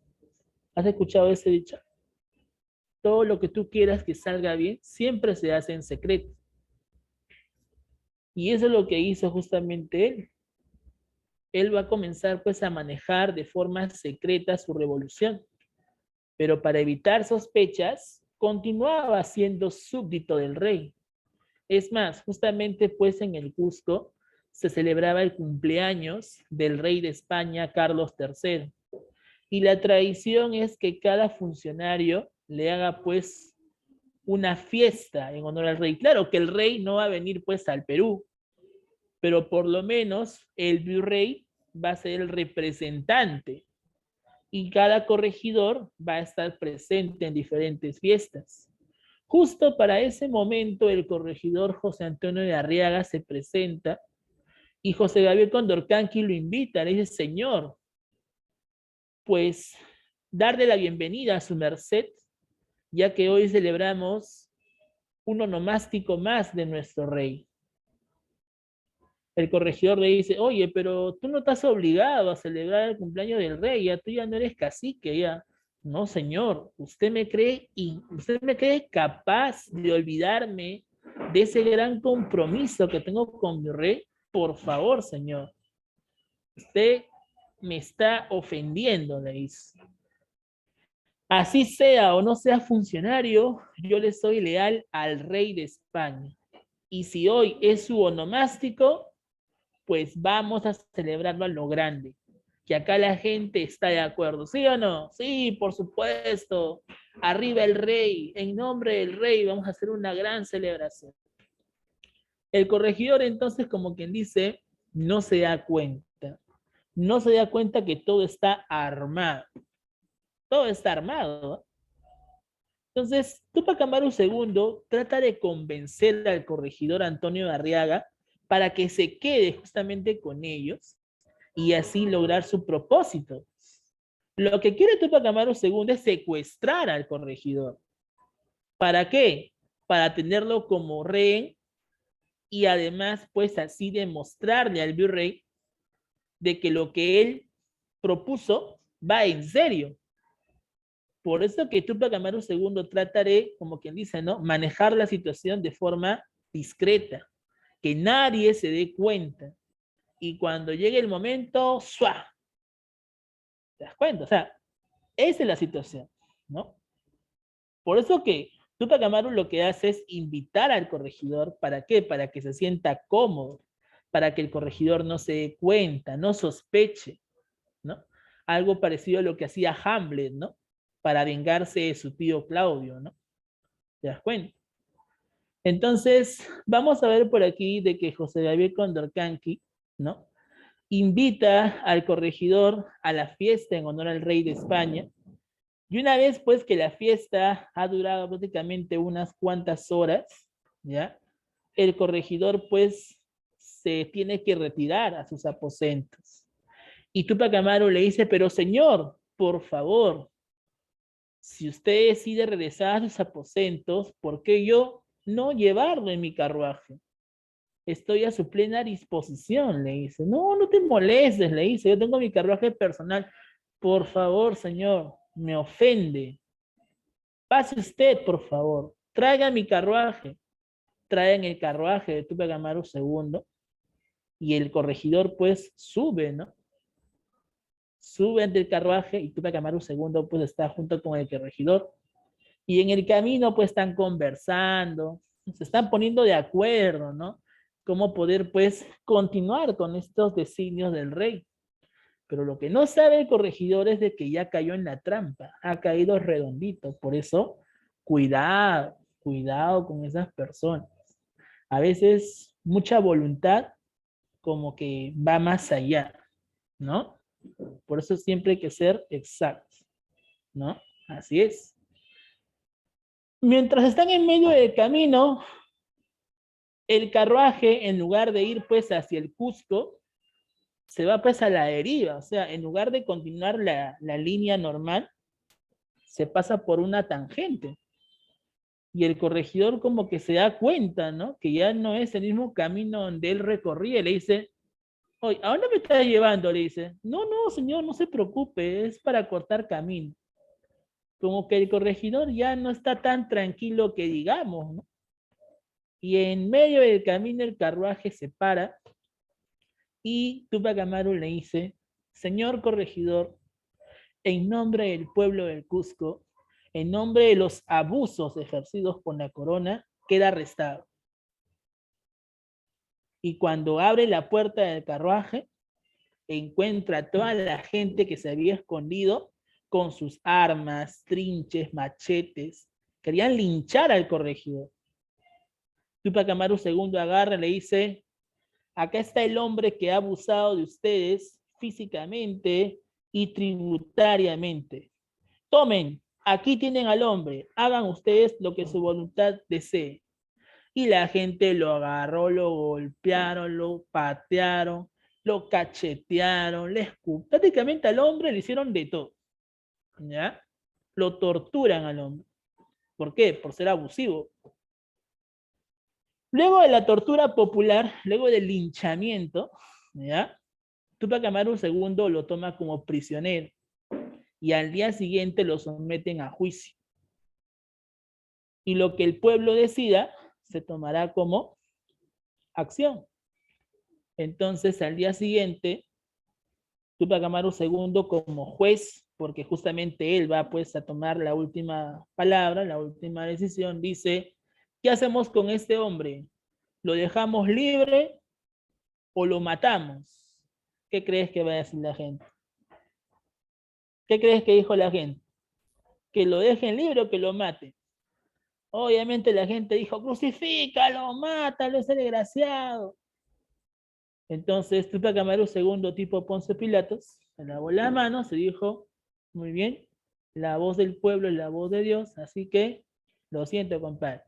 ¿Has escuchado ese dicho? Todo lo que tú quieras que salga bien siempre se hace en secreto. Y eso es lo que hizo justamente él. Él va a comenzar pues a manejar de forma secreta su revolución. Pero para evitar sospechas, continuaba siendo súbdito del rey. Es más, justamente pues en el Cusco se celebraba el cumpleaños del rey de España, Carlos III. Y la tradición es que cada funcionario le haga pues una fiesta en honor al rey. Claro que el rey no va a venir pues al Perú, pero por lo menos el virrey va a ser el representante y cada corregidor va a estar presente en diferentes fiestas. Justo para ese momento el corregidor José Antonio de Arriaga se presenta y José Gabriel Condorcanqui lo invita, le dice: señor, pues darle la bienvenida a su merced, ya que hoy celebramos un onomástico más de nuestro rey. El corregidor le dice: oye, pero tú no estás obligado a celebrar el cumpleaños del rey, ya tú ya no eres cacique, ya. No, señor, usted me cree capaz de olvidarme de ese gran compromiso que tengo con mi rey. Por favor, señor, usted me está ofendiendo, le dice. Así sea o no sea funcionario, yo le soy leal al rey de España. Y si hoy es su onomástico, pues vamos a celebrarlo a lo grande. Que acá la gente está de acuerdo, ¿sí o no? Sí, por supuesto. Arriba el rey, en nombre del rey vamos a hacer una gran celebración. El corregidor entonces, como quien dice, no se da cuenta. No se da cuenta que todo está armado. Todo está armado. Entonces, Tupac Amaru II trata de convencer al corregidor Antonio Arriaga para que se quede justamente con ellos y así lograr su propósito. Lo que quiere Tupac Amaru II es secuestrar al corregidor. ¿Para qué? Para tenerlo como rehén y además, pues así demostrarle al virrey de que lo que él propuso va en serio. Por eso que Tupac Amaru II trata de, como quien dice, ¿no? Manejar la situación de forma discreta, que nadie se dé cuenta. Y cuando llegue el momento, ¡suá! ¿Te das cuenta? O sea, esa es la situación, ¿no? Por eso que Tupac Amaru lo que hace es invitar al corregidor, ¿para qué? Para que se sienta cómodo, para que el corregidor no se dé cuenta, no sospeche, ¿no? Algo parecido a lo que hacía Hamlet, ¿no? Para vengarse de su tío Claudio, ¿no? ¿Te das cuenta? Entonces, vamos a ver por aquí de que José Gabriel Condorcanqui, ¿no? Invita al corregidor a la fiesta en honor al rey de España. Y una vez pues que la fiesta ha durado prácticamente unas cuantas horas, ¿ya? El corregidor pues se tiene que retirar a sus aposentos. Y Tupac Amaru le dice, pero señor, por favor, si usted decide regresar a sus aposentos, ¿por qué yo no llevarlo en mi carruaje? Estoy a su plena disposición, le dice. No, no te molestes, le dice. Yo tengo mi carruaje personal. Por favor, señor, me ofende. Pase usted, por favor. Traiga mi carruaje. Traen el carruaje de Tupac Amaru II y el corregidor pues sube, ¿no? Sube ante el carruaje y Tupac Amaru II pues está junto con el corregidor y en el camino pues están conversando, se están poniendo de acuerdo, ¿no? Cómo poder pues continuar con estos designios del rey. Pero lo que no sabe el corregidor es de que ya cayó en la trampa, ha caído redondito. Por eso, cuidado, cuidado con esas personas. A veces mucha voluntad como que va más allá, ¿no? Por eso siempre hay que ser exactos, ¿no? Así es. Mientras están en medio del camino, el carruaje, en lugar de ir pues hacia el Cusco, se va pues a la deriva, o sea, en lugar de continuar la línea normal, se pasa por una tangente. Y el corregidor como que se da cuenta, ¿no? Que ya no es el mismo camino donde él recorría, y le dice, oye, ¿a dónde me estás llevando? Le dice, no, no, señor, no se preocupe, es para cortar camino. Como que el corregidor ya no está tan tranquilo que digamos, ¿no? Y en medio del camino el carruaje se para y Tupac Amaru le dice, señor corregidor, en nombre del pueblo del Cusco, en nombre de los abusos ejercidos por la corona, queda arrestado. Y cuando abre la puerta del carruaje, encuentra a toda la gente que se había escondido con sus armas, trinches, machetes. Querían linchar al corregidor. Tupac Amaru II agarra y le dice, acá está el hombre que ha abusado de ustedes físicamente y tributariamente. Tomen, aquí tienen al hombre, hagan ustedes lo que su voluntad desee. Y la gente lo agarró, lo golpearon, lo patearon, lo cachetearon, le escupieron. Prácticamente al hombre le hicieron de todo. ¿Ya? Lo torturan al hombre. ¿Por qué? Por ser abusivo. Luego de la tortura popular, luego del linchamiento, ¿ya? Tupac Amaru II lo toma como prisionero y al día siguiente lo someten a juicio. Y lo que el pueblo decida se tomará como acción. Entonces, al día siguiente, Tupac Amaru II como juez, porque justamente él va pues a tomar la última palabra, la última decisión, dice, ¿qué hacemos con este hombre? ¿Lo dejamos libre o lo matamos? ¿Qué crees que va a decir la gente? ¿Qué crees que dijo la gente? ¿Que lo dejen libre o que lo maten? Obviamente la gente dijo, crucifícalo, mátalo, ese desgraciado. Entonces Tupac Amaru II, tipo Ponce Pilatos, se lavó las manos y dijo, muy bien, la voz del pueblo es la voz de Dios, así que lo siento, compadre.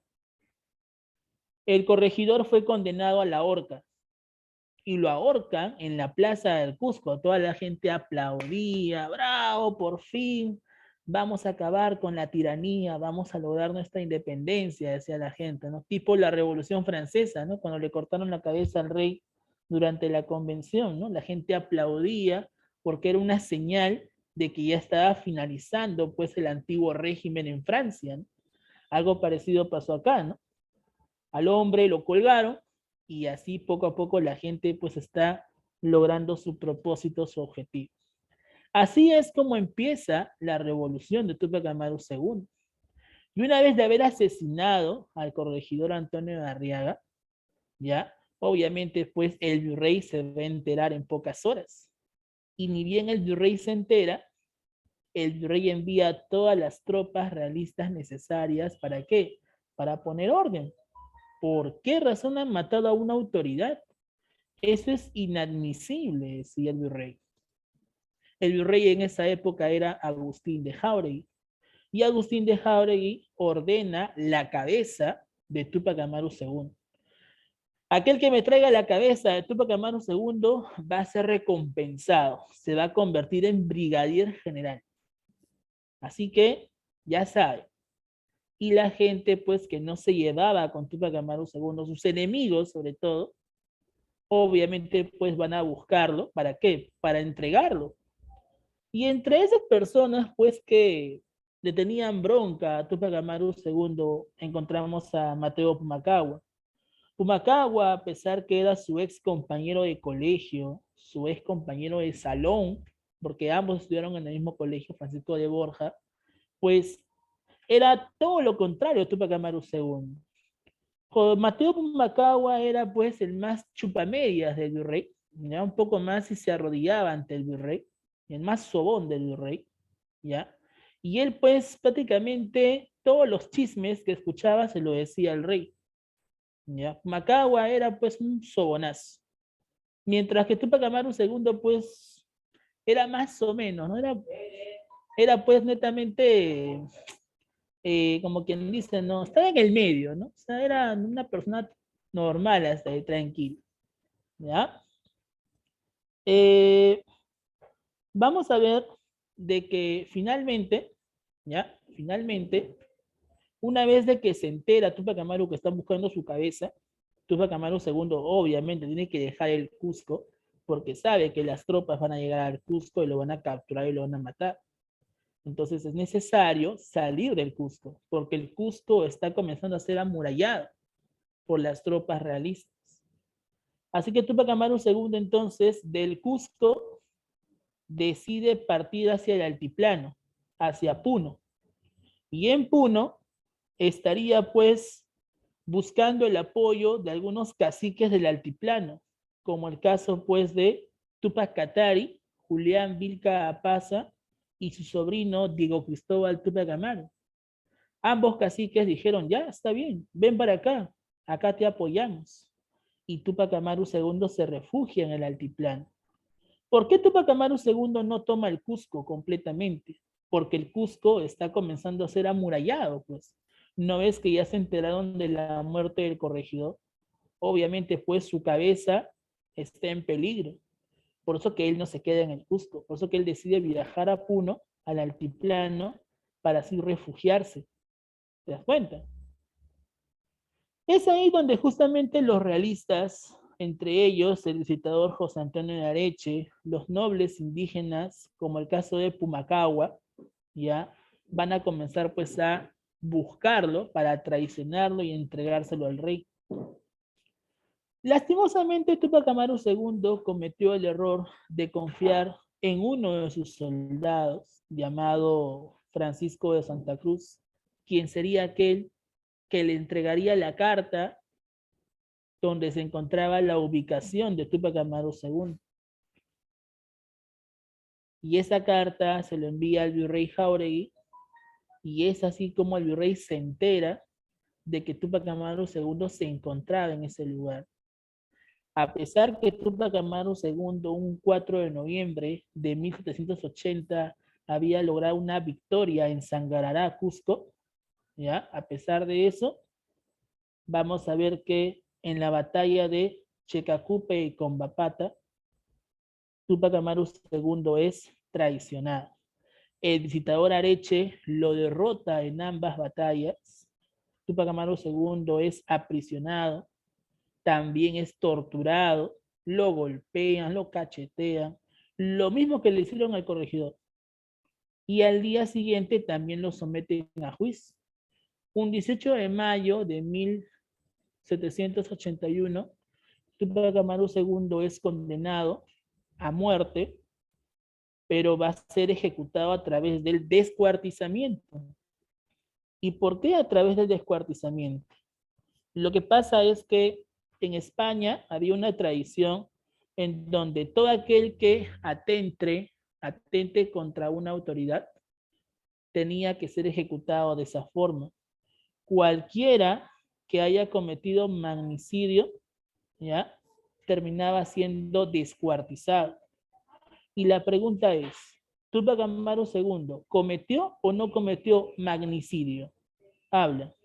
El corregidor fue condenado a la horca y lo ahorcan en la plaza del Cusco. Toda la gente aplaudía, bravo, por fin, vamos a acabar con la tiranía, vamos a lograr nuestra independencia, decía la gente, ¿no? Tipo la Revolución Francesa, ¿no? Cuando le cortaron la cabeza al rey durante la convención, ¿no? La gente aplaudía porque era una señal de que ya estaba finalizando pues el antiguo régimen en Francia, ¿no? Algo parecido pasó acá, ¿no? Al hombre lo colgaron y así poco a poco la gente pues está logrando su propósito, su objetivo. Así es como empieza la revolución de Túpac Amaru II. Y una vez de haber asesinado al corregidor Antonio de Arriaga, ya, obviamente pues el virrey se va a enterar en pocas horas. Y ni bien el virrey se entera, el virrey envía todas las tropas realistas necesarias, ¿para qué? Para poner orden. ¿Por qué razón han matado a una autoridad? Eso es inadmisible, decía el virrey. El virrey en esa época era Agustín de Jáuregui. Y Agustín de Jáuregui ordena la cabeza de Túpac Amaru II. Aquel que me traiga la cabeza de Túpac Amaru II va a ser recompensado, se va a convertir en brigadier general. Así que, ya sabe. Y la gente, pues, que no se llevaba con Túpac Amaru II, sus enemigos sobre todo, obviamente, pues, van a buscarlo. ¿Para qué? Para entregarlo. Y entre esas personas, pues, que le tenían bronca a Túpac Amaru II, encontramos a Mateo Pumacahua. Pumacahua, a pesar que era su ex compañero de colegio, su ex compañero de salón, porque ambos estudiaron en el mismo colegio, Francisco de Borja, pues era todo lo contrario a Túpac Amaru II. Mateo Pumacahua era pues el más chupamedias del virrey, ya un poco más y se arrodillaba ante el virrey, el más sobón del virrey, ya. Y él pues prácticamente todos los chismes que escuchaba se lo decía al rey, ya. Pumacahua era pues un sobonazo, mientras que Túpac Amaru II pues era más o menos, ¿no? Era pues netamente como quien dice, no, estaba en el medio, ¿no? O sea, era una persona normal, hasta ahí, tranquila, ¿ya? Eh, Vamos a ver de que finalmente, ¿ya? Finalmente, una vez de que se entera Túpac Amaru que están buscando su cabeza, Túpac Amaru II obviamente tiene que dejar el Cusco porque sabe que las tropas van a llegar al Cusco y lo van a capturar y lo van a matar. Entonces es necesario salir del Cusco, porque el Cusco está comenzando a ser amurallado por las tropas realistas. Así que Túpac Amaru II entonces del Cusco decide partir hacia el altiplano, hacia Puno. Y en Puno estaría pues buscando el apoyo de algunos caciques del altiplano, como el caso pues de Túpac Katari, Julián Vilca Apaza y su sobrino Diego Cristóbal Túpac Amaru. Ambos caciques dijeron, ya, está bien, ven para acá, acá te apoyamos. Y Túpac Amaru II se refugia en el altiplano. ¿Por qué Túpac Amaru II no toma el Cusco completamente? Porque el Cusco está comenzando a ser amurallado, pues. ¿No ves que ya se enteraron de la muerte del corregidor? Obviamente, pues su cabeza está en peligro. Por eso que él no se queda en el Cusco. Por eso que él decide viajar a Puno, al altiplano, para así refugiarse. ¿Te das cuenta? Es ahí donde justamente los realistas, entre ellos el visitador José Antonio de Areche, los nobles indígenas, como el caso de Pumacahua, ya van a comenzar pues a buscarlo para traicionarlo y entregárselo al rey. Lastimosamente, Túpac Amaru II cometió el error de confiar en uno de sus soldados, llamado Francisco de Santa Cruz, quien sería aquel que le entregaría la carta donde se encontraba la ubicación de Túpac Amaru II. Y esa carta se lo envía al virrey Jáuregui, y es así como el virrey se entera de que Túpac Amaru II se encontraba en ese lugar. A pesar que Tupac Amaru II, un 4 de noviembre de 1780, había logrado una victoria en Sangarará, Cusco, ¿ya? A pesar de eso, vamos a ver que en la batalla de Checacupe y Combapata, Tupac Amaru II es traicionado. El visitador Areche lo derrota en ambas batallas. Tupac Amaru II es aprisionado, también es torturado, lo golpean, lo cachetean, lo mismo que le hicieron al corregidor. Y al día siguiente también lo someten a juicio. Un 18 de mayo de 1781, Tupac Amaru II es condenado a muerte, pero va a ser ejecutado a través del descuartizamiento. ¿Y por qué a través del descuartizamiento? Lo que pasa es que en España había una tradición en donde todo aquel que atente contra una autoridad tenía que ser ejecutado de esa forma. Cualquiera que haya cometido magnicidio, ¿ya? Terminaba siendo descuartizado. Y la pregunta es, ¿Tupac Amaru II cometió o no cometió magnicidio? Habla.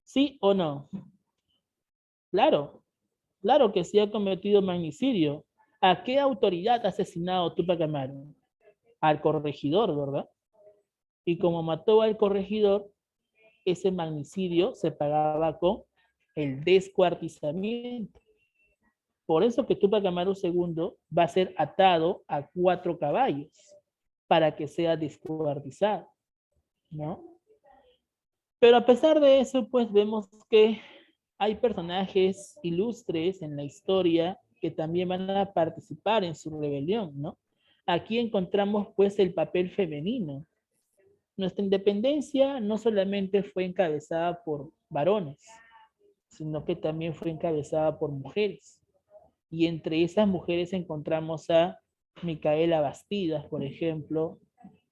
¿Sí o no? Claro, claro que sí ha cometido magnicidio. ¿A qué autoridad ha asesinado Tupac Amaru? Al corregidor, ¿verdad? Y como mató al corregidor, ese magnicidio se pagaba con el descuartizamiento. Por eso que Tupac Amaru II va a ser atado a 4 caballos para que sea descuartizado, ¿no? Pero a pesar de eso, pues vemos que hay personajes ilustres en la historia que también van a participar en su rebelión, ¿no? Aquí encontramos pues el papel femenino. Nuestra independencia no solamente fue encabezada por varones, sino que también fue encabezada por mujeres. Y entre esas mujeres encontramos a Micaela Bastidas, por ejemplo,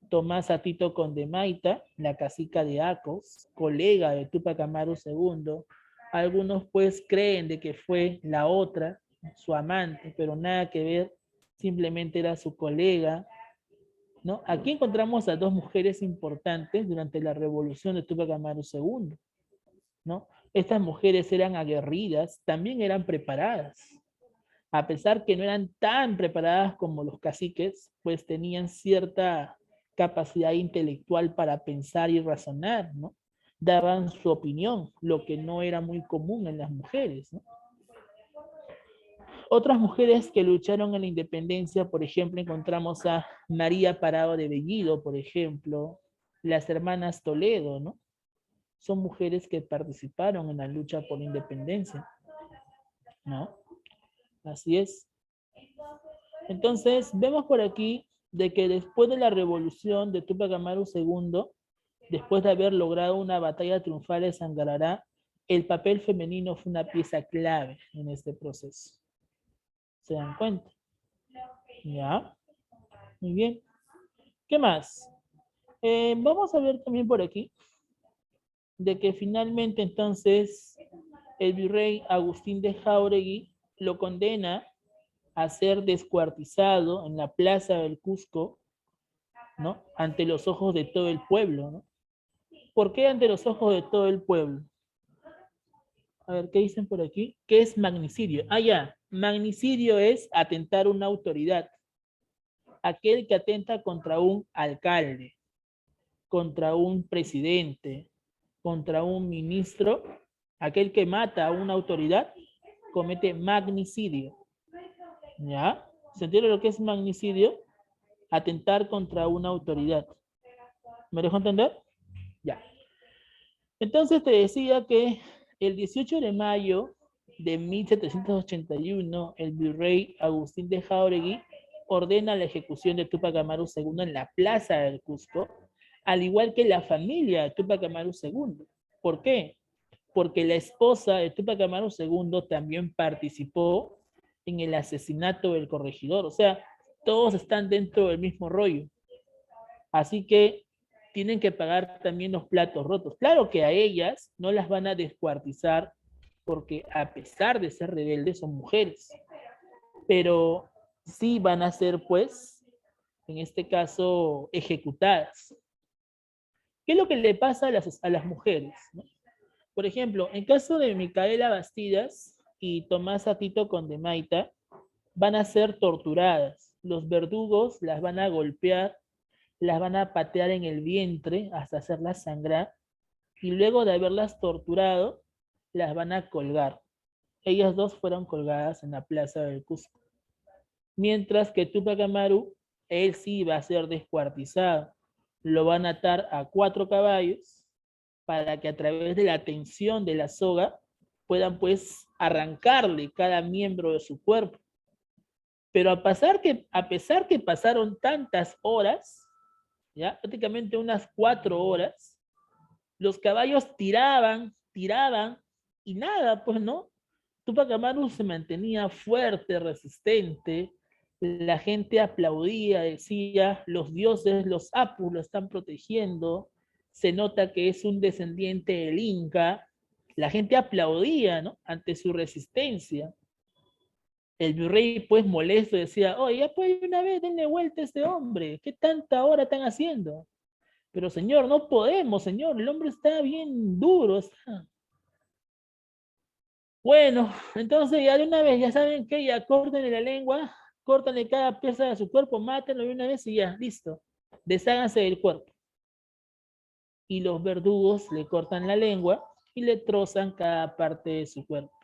Tomás Atito Condemaita, la cacica de Acos, colega de Tupac Amaru II. Algunos pues creen de que fue la otra, su amante, pero nada que ver, simplemente era su colega, ¿no? Aquí encontramos a 2 mujeres importantes durante la revolución de Tupac Amaru II, ¿no? Estas mujeres eran aguerridas, también eran preparadas. A pesar que no eran tan preparadas como los caciques, pues tenían cierta capacidad intelectual para pensar y razonar, ¿no? Daban su opinión, lo que no era muy común en las mujeres, ¿no? Otras mujeres que lucharon en la independencia, por ejemplo, encontramos a María Parado de Bellido, por ejemplo, las hermanas Toledo, ¿no? Son mujeres que participaron en la lucha por la independencia, ¿no? Así es. Entonces, vemos por aquí de que después de la revolución de Tupac Amaru II, después de haber logrado una batalla triunfal en Sangarará, el papel femenino fue una pieza clave en este proceso. ¿Se dan cuenta? ¿Ya? Muy bien. ¿Qué más? Vamos a ver también por aquí de que finalmente entonces el virrey Agustín de Jáuregui lo condena a ser descuartizado en la plaza del Cusco, ¿no? Ante los ojos de todo el pueblo, ¿no? ¿Por qué ante los ojos de todo el pueblo? A ver, ¿qué dicen por aquí? ¿Qué es magnicidio? Ah, ya. Magnicidio es atentar una autoridad. Aquel que atenta contra un alcalde, contra un presidente, contra un ministro, aquel que mata a una autoridad, comete magnicidio. ¿Ya? ¿Se entiende lo que es magnicidio? Atentar contra una autoridad. ¿Me dejo entender? Ya. Entonces te decía que el 18 de mayo de 1781, el virrey Agustín de Jáuregui ordena la ejecución de Tupac Amaru II en la plaza del Cusco, al igual que la familia de Tupac Amaru II. ¿Por qué? Porque la esposa de Tupac Amaru II también participó en el asesinato del corregidor. O sea, todos están dentro del mismo rollo. Así que tienen que pagar también los platos rotos. Claro que a ellas no las van a descuartizar porque a pesar de ser rebeldes son mujeres, pero sí van a ser, pues, en este caso, ejecutadas. ¿Qué es lo que le pasa a las mujeres? ¿No? Por ejemplo, en caso de Micaela Bastidas y Tomasa Tito Condemaita, van a ser torturadas. Los verdugos las van a golpear, las van a patear en el vientre hasta hacerlas sangrar, y luego de haberlas torturado, las van a colgar. Ellas dos fueron colgadas en la plaza del Cusco. Mientras que Tupac Amaru, él sí va a ser descuartizado. Lo van a atar a 4 caballos para que a través de la tensión de la soga puedan pues arrancarle cada miembro de su cuerpo. Pero a pesar que pasaron tantas horas, ya prácticamente unas 4 horas, los caballos tiraban y nada, pues no. Tupac Amaru se mantenía fuerte, resistente, la gente aplaudía, decía, los dioses, los Apu lo están protegiendo, se nota que es un descendiente del Inca, la gente aplaudía, ¿no? Ante su resistencia. El virrey, pues molesto, decía, oye, ya pues una vez denle vuelta a este hombre, ¿qué tanta hora están haciendo? Pero señor, no podemos, señor, el hombre está bien duro, está. Bueno, entonces ya de una vez, ya saben que ya córtenle la lengua, córtenle cada pieza de su cuerpo, mátenlo de una vez y ya, listo. Desháganse del cuerpo. Y los verdugos le cortan la lengua y le trozan cada parte de su cuerpo.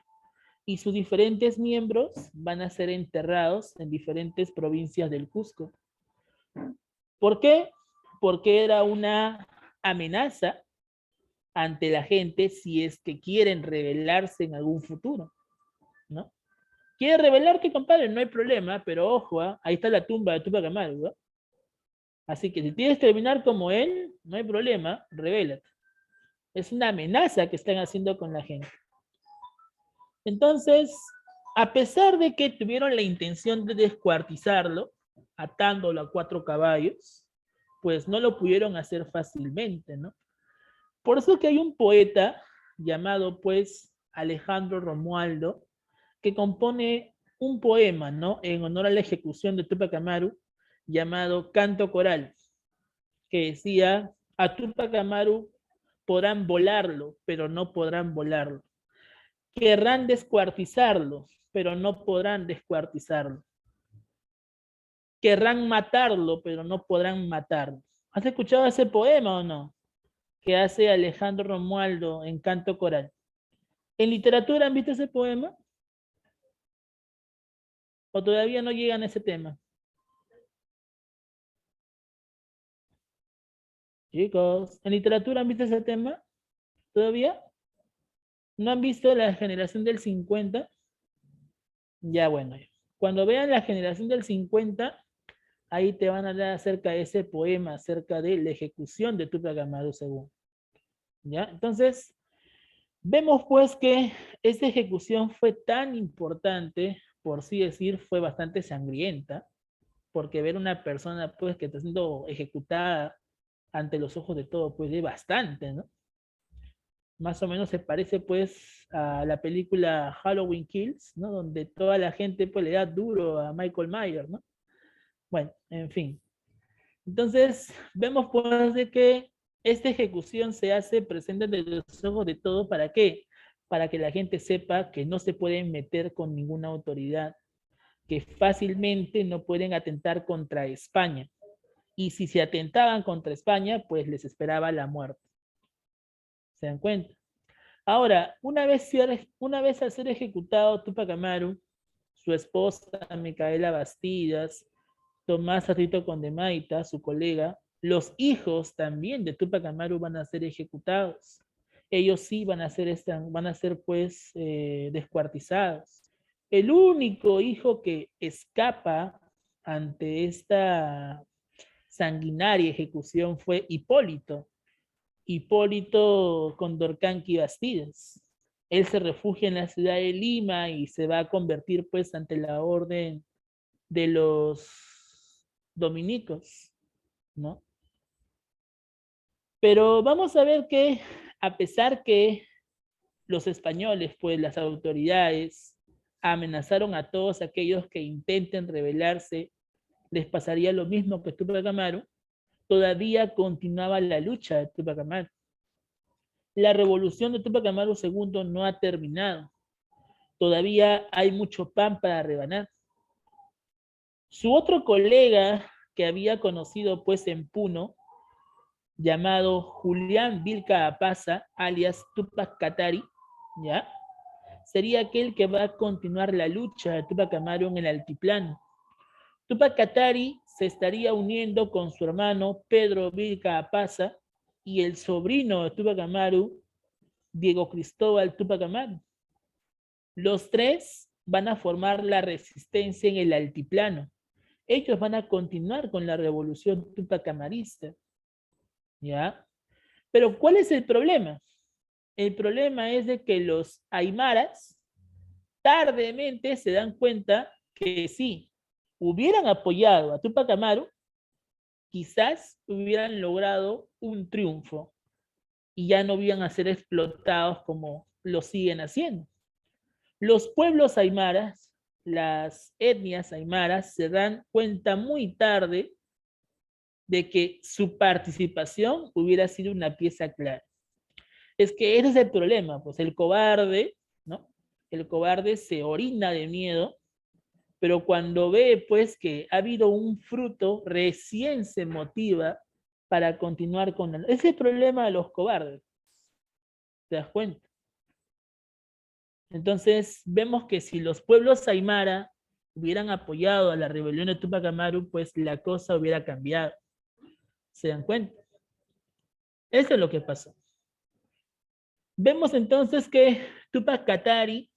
Y sus diferentes miembros van a ser enterrados en diferentes provincias del Cusco. ¿Por qué? Porque era una amenaza ante la gente si es que quieren rebelarse en algún futuro, ¿no? ¿Quiere rebelarte, compadre? No hay problema, pero ojo, ahí está la tumba de Tupac Amaru, ¿no? Así que si quieres terminar como él, no hay problema, rebélate. Es una amenaza que están haciendo con la gente. Entonces, a pesar de que tuvieron la intención de descuartizarlo, atándolo a 4 caballos, pues no lo pudieron hacer fácilmente, ¿no? Por eso que hay un poeta llamado, pues, Alejandro Romualdo, que compone un poema, ¿no? En honor a la ejecución de Tupac Amaru, llamado Canto Coral, que decía, a Tupac Amaru podrán volarlo, pero no podrán volarlo. Querrán descuartizarlo, pero no podrán descuartizarlo. Querrán matarlo, pero no podrán matarlo. ¿Has escuchado ese poema o no? Que hace Alejandro Romualdo en Canto Coral. ¿En literatura han visto ese poema? ¿O todavía no llegan a ese tema? Chicos, ¿en literatura han visto ese tema? ¿Todavía? ¿No han visto la generación del 50? Ya bueno. Cuando vean la generación del 50, ahí te van a hablar acerca de ese poema, acerca de la ejecución de Tupac Amaru II. ¿Ya? Entonces, vemos pues que esta ejecución fue tan importante, por así decir, fue bastante sangrienta, porque ver una persona pues que está siendo ejecutada ante los ojos de todos, pues es bastante, ¿no? Más o menos se parece pues a la película Halloween Kills, ¿no? Donde toda la gente pues le da duro a Michael Myers, ¿no? Bueno, en fin. Entonces, vemos pues de que esta ejecución se hace presente ante los ojos de todos, ¿para qué? Para que la gente sepa que no se pueden meter con ninguna autoridad, que fácilmente no pueden atentar contra España. Y si se atentaban contra España, pues les esperaba la muerte. ¿Se dan cuenta? Ahora, una vez al ser ejecutado Tupac Amaru, su esposa Micaela Bastidas, Tomás Rito Condemaita, su colega, los hijos también de Tupac Amaru van a ser ejecutados. Ellos sí van a ser pues descuartizados. El único hijo que escapa ante esta sanguinaria ejecución fue Hipólito Condorcanqui Bastidas. Él se refugia en la ciudad de Lima y se va a convertir pues ante la orden de los dominicos, ¿no? Pero vamos a ver que a pesar que los españoles, pues las autoridades, amenazaron a todos aquellos que intenten rebelarse, les pasaría lo mismo que Tupac Amaru, todavía continuaba la lucha de Tupac Amaru. La revolución de Tupac Amaru II no ha terminado. Todavía hay mucho pan para rebanar. Su otro colega que había conocido pues en Puno, llamado Julián Vilca Apaza, alias Tupac Katari, ¿ya? Sería aquel que va a continuar la lucha de Tupac Amaru en el altiplano. Tupac Katari se estaría uniendo con su hermano Pedro Vilca Apaza y el sobrino de Tupac Amaru, Diego Cristóbal Tupac Amaru. Los tres van a formar la resistencia en el altiplano. Ellos van a continuar con la revolución Tupac Amarista. ¿Ya? Pero ¿cuál es el problema? El problema es de que los aymaras tardemente se dan cuenta que sí, hubieran apoyado a Tupac Amaru, quizás hubieran logrado un triunfo y ya no iban a ser explotados como lo siguen haciendo. Los pueblos aymaras, las etnias aymaras, se dan cuenta muy tarde de que su participación hubiera sido una pieza clara. Es que ese es el problema, pues el cobarde, ¿no? El cobarde se orina de miedo, pero cuando ve pues que ha habido un fruto, recién se motiva para continuar con el... Ese es el problema de los cobardes, ¿te das cuenta? Entonces vemos que si los pueblos aymara hubieran apoyado a la rebelión de Tupac Amaru, pues la cosa hubiera cambiado. ¿Se dan cuenta? Eso es lo que pasó. Vemos entonces que Tupac Katari,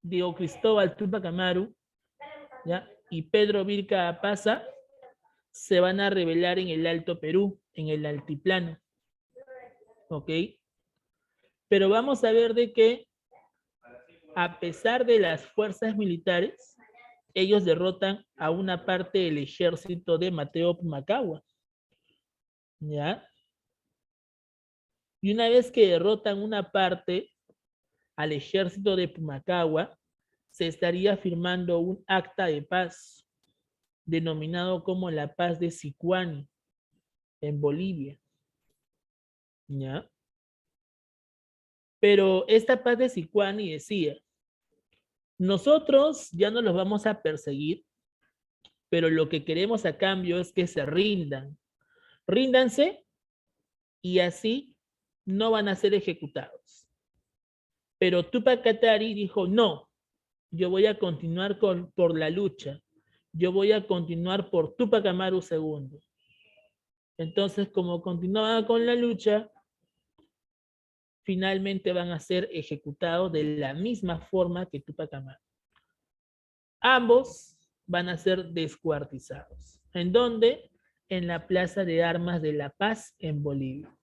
Diego Cristóbal Tupac Amaru, ¿ya? Y Pedro Vilca Apaza se van a rebelar en el Alto Perú, en el altiplano. ¿Ok? Pero vamos a ver de que a pesar de las fuerzas militares, ellos derrotan a una parte del ejército de Mateo Pumacahua. ¿Ya? Y una vez que derrotan una parte al ejército de Pumacahua, se estaría firmando un acta de paz, denominado como la paz de Sicuani, en Bolivia. ¿Ya? Pero esta paz de Sicuani decía, nosotros ya no los vamos a perseguir, pero lo que queremos a cambio es que se rindan. Ríndanse y así no van a ser ejecutados. Pero Tupac Katari dijo, no, yo voy a continuar por la lucha. Yo voy a continuar por Tupac Amaru II. Entonces, como continuaba con la lucha, finalmente van a ser ejecutados de la misma forma que Tupac Amaru. Ambos van a ser descuartizados. ¿En dónde? En la Plaza de Armas de La Paz, en Bolivia.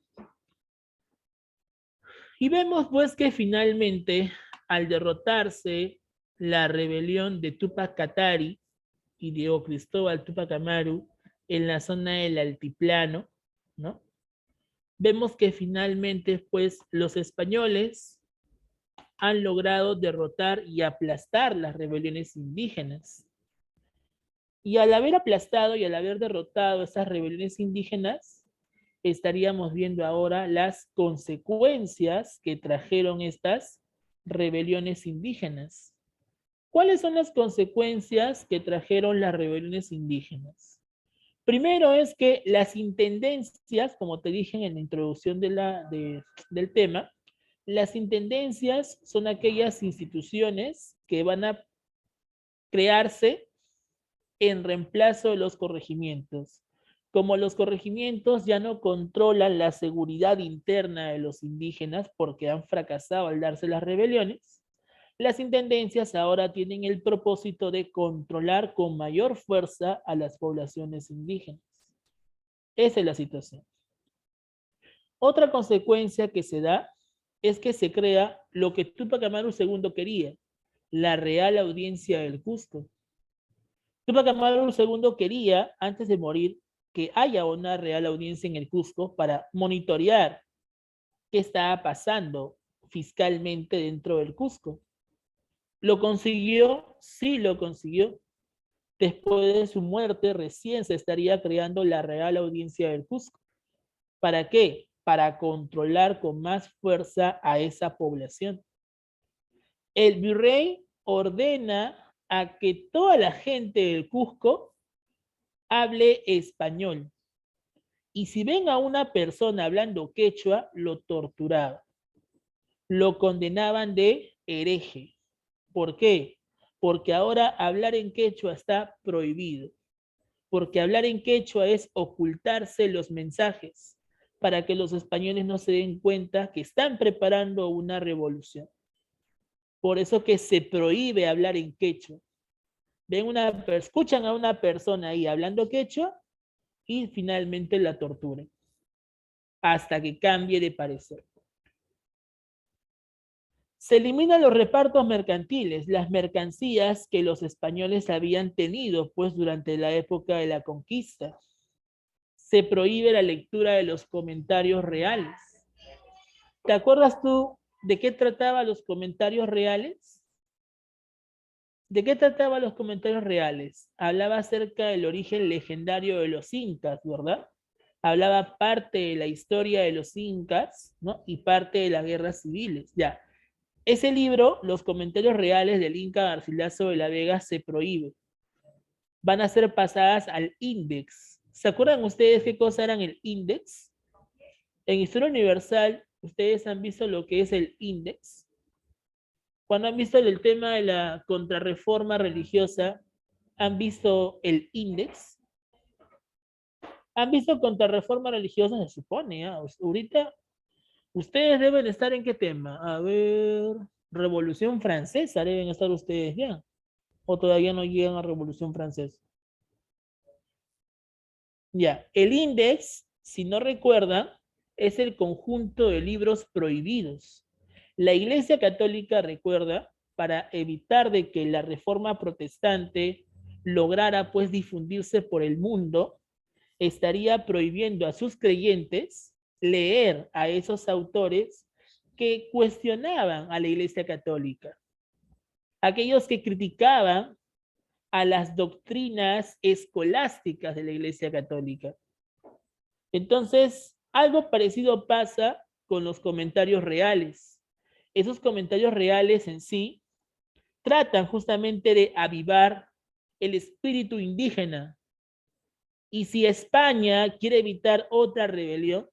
Y vemos pues que finalmente, al derrotarse la rebelión de Tupac Katari y Diego Cristóbal Tupac Amaru en la zona del altiplano, ¿no? Vemos que finalmente pues los españoles han logrado derrotar y aplastar las rebeliones indígenas. Y al haber aplastado y al haber derrotado esas rebeliones indígenas, estaríamos viendo ahora las consecuencias que trajeron estas rebeliones indígenas. ¿Cuáles son las consecuencias que trajeron las rebeliones indígenas? Primero es que las intendencias, como te dije en la introducción del tema, las intendencias son aquellas instituciones que van a crearse en reemplazo de los corregimientos. Como los corregimientos ya no controlan la seguridad interna de los indígenas porque han fracasado al darse las rebeliones, las intendencias ahora tienen el propósito de controlar con mayor fuerza a las poblaciones indígenas. Esa es la situación. Otra consecuencia que se da es que se crea lo que Tupac Amaru II quería, la Real Audiencia del Cusco. Tupac Amaru II quería, antes de morir, que haya una real audiencia en el Cusco para monitorear qué estaba pasando fiscalmente dentro del Cusco. ¿Lo consiguió? Sí, lo consiguió. Después de su muerte, recién se estaría creando la Real Audiencia del Cusco. ¿Para qué? Para controlar con más fuerza a esa población. El virrey ordena a que toda la gente del Cusco hable español. Y si ven a una persona hablando quechua, lo torturaban. Lo condenaban de hereje. ¿Por qué? Porque ahora hablar en quechua está prohibido. Porque hablar en quechua es ocultarse los mensajes para que los españoles no se den cuenta que están preparando una revolución. Por eso que se prohíbe hablar en quechua. Escuchan a una persona ahí hablando quechua y finalmente la torturan hasta que cambie de parecer. Se eliminan los repartos mercantiles, las mercancías que los españoles habían tenido pues durante la época de la conquista. Se prohíbe la lectura de los comentarios reales. ¿Te acuerdas tú de qué trataba los comentarios reales? ¿De qué trataba los comentarios reales? Hablaba acerca del origen legendario de los incas, ¿verdad? Hablaba parte de la historia de los incas, ¿no? Y parte de las guerras civiles, ya. Ese libro, los comentarios reales del Inca Garcilaso de la Vega, se prohíbe. Van a ser pasadas al índex. ¿Se acuerdan ustedes qué cosa eran el índex? En Historia Universal, ustedes han visto lo que es el índex. Cuando han visto el tema de la contrarreforma religiosa, ¿han visto el índex? ¿Han visto contrarreforma religiosa? Se supone, ¿eh? Ahorita, ustedes deben estar en qué tema. A ver, Revolución Francesa deben estar ustedes ya. O todavía no llegan a Revolución Francesa. Ya, el índex, si no recuerdan, es el conjunto de libros prohibidos. La Iglesia Católica, recuerda, para evitar de que la reforma protestante lograra pues difundirse por el mundo, estaría prohibiendo a sus creyentes leer a esos autores que cuestionaban a la Iglesia Católica. Aquellos que criticaban a las doctrinas escolásticas de la Iglesia Católica. Entonces, algo parecido pasa con los comentarios reales. Esos comentarios reales en sí tratan justamente de avivar el espíritu indígena. Y si España quiere evitar otra rebelión,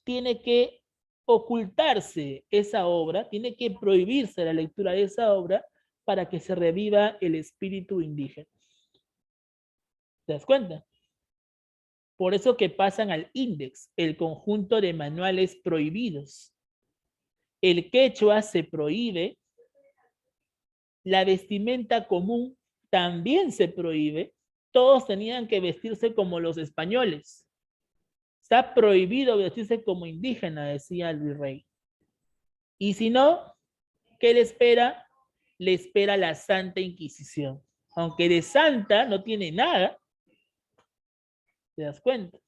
tiene que ocultarse esa obra, tiene que prohibirse la lectura de esa obra para que se reviva el espíritu indígena. ¿Te das cuenta? Por eso que pasan al índex, el conjunto de manuales prohibidos. El quechua se prohíbe, la vestimenta común también se prohíbe, todos tenían que vestirse como los españoles. Está prohibido vestirse como indígena, decía el virrey. Y si no, ¿qué le espera? Le espera la Santa Inquisición. Aunque de santa no tiene nada, ¿te das cuenta?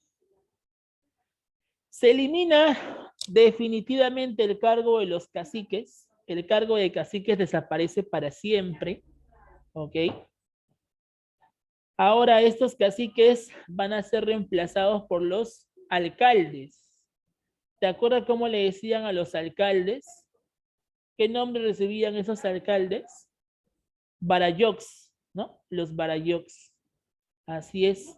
Se elimina definitivamente el cargo de los caciques. El cargo de caciques desaparece para siempre. ¿Ok? Ahora estos caciques van a ser reemplazados por los alcaldes. ¿Te acuerdas cómo le decían a los alcaldes? ¿Qué nombre recibían esos alcaldes? Barayocs, ¿no? Los Barayocs. Así es.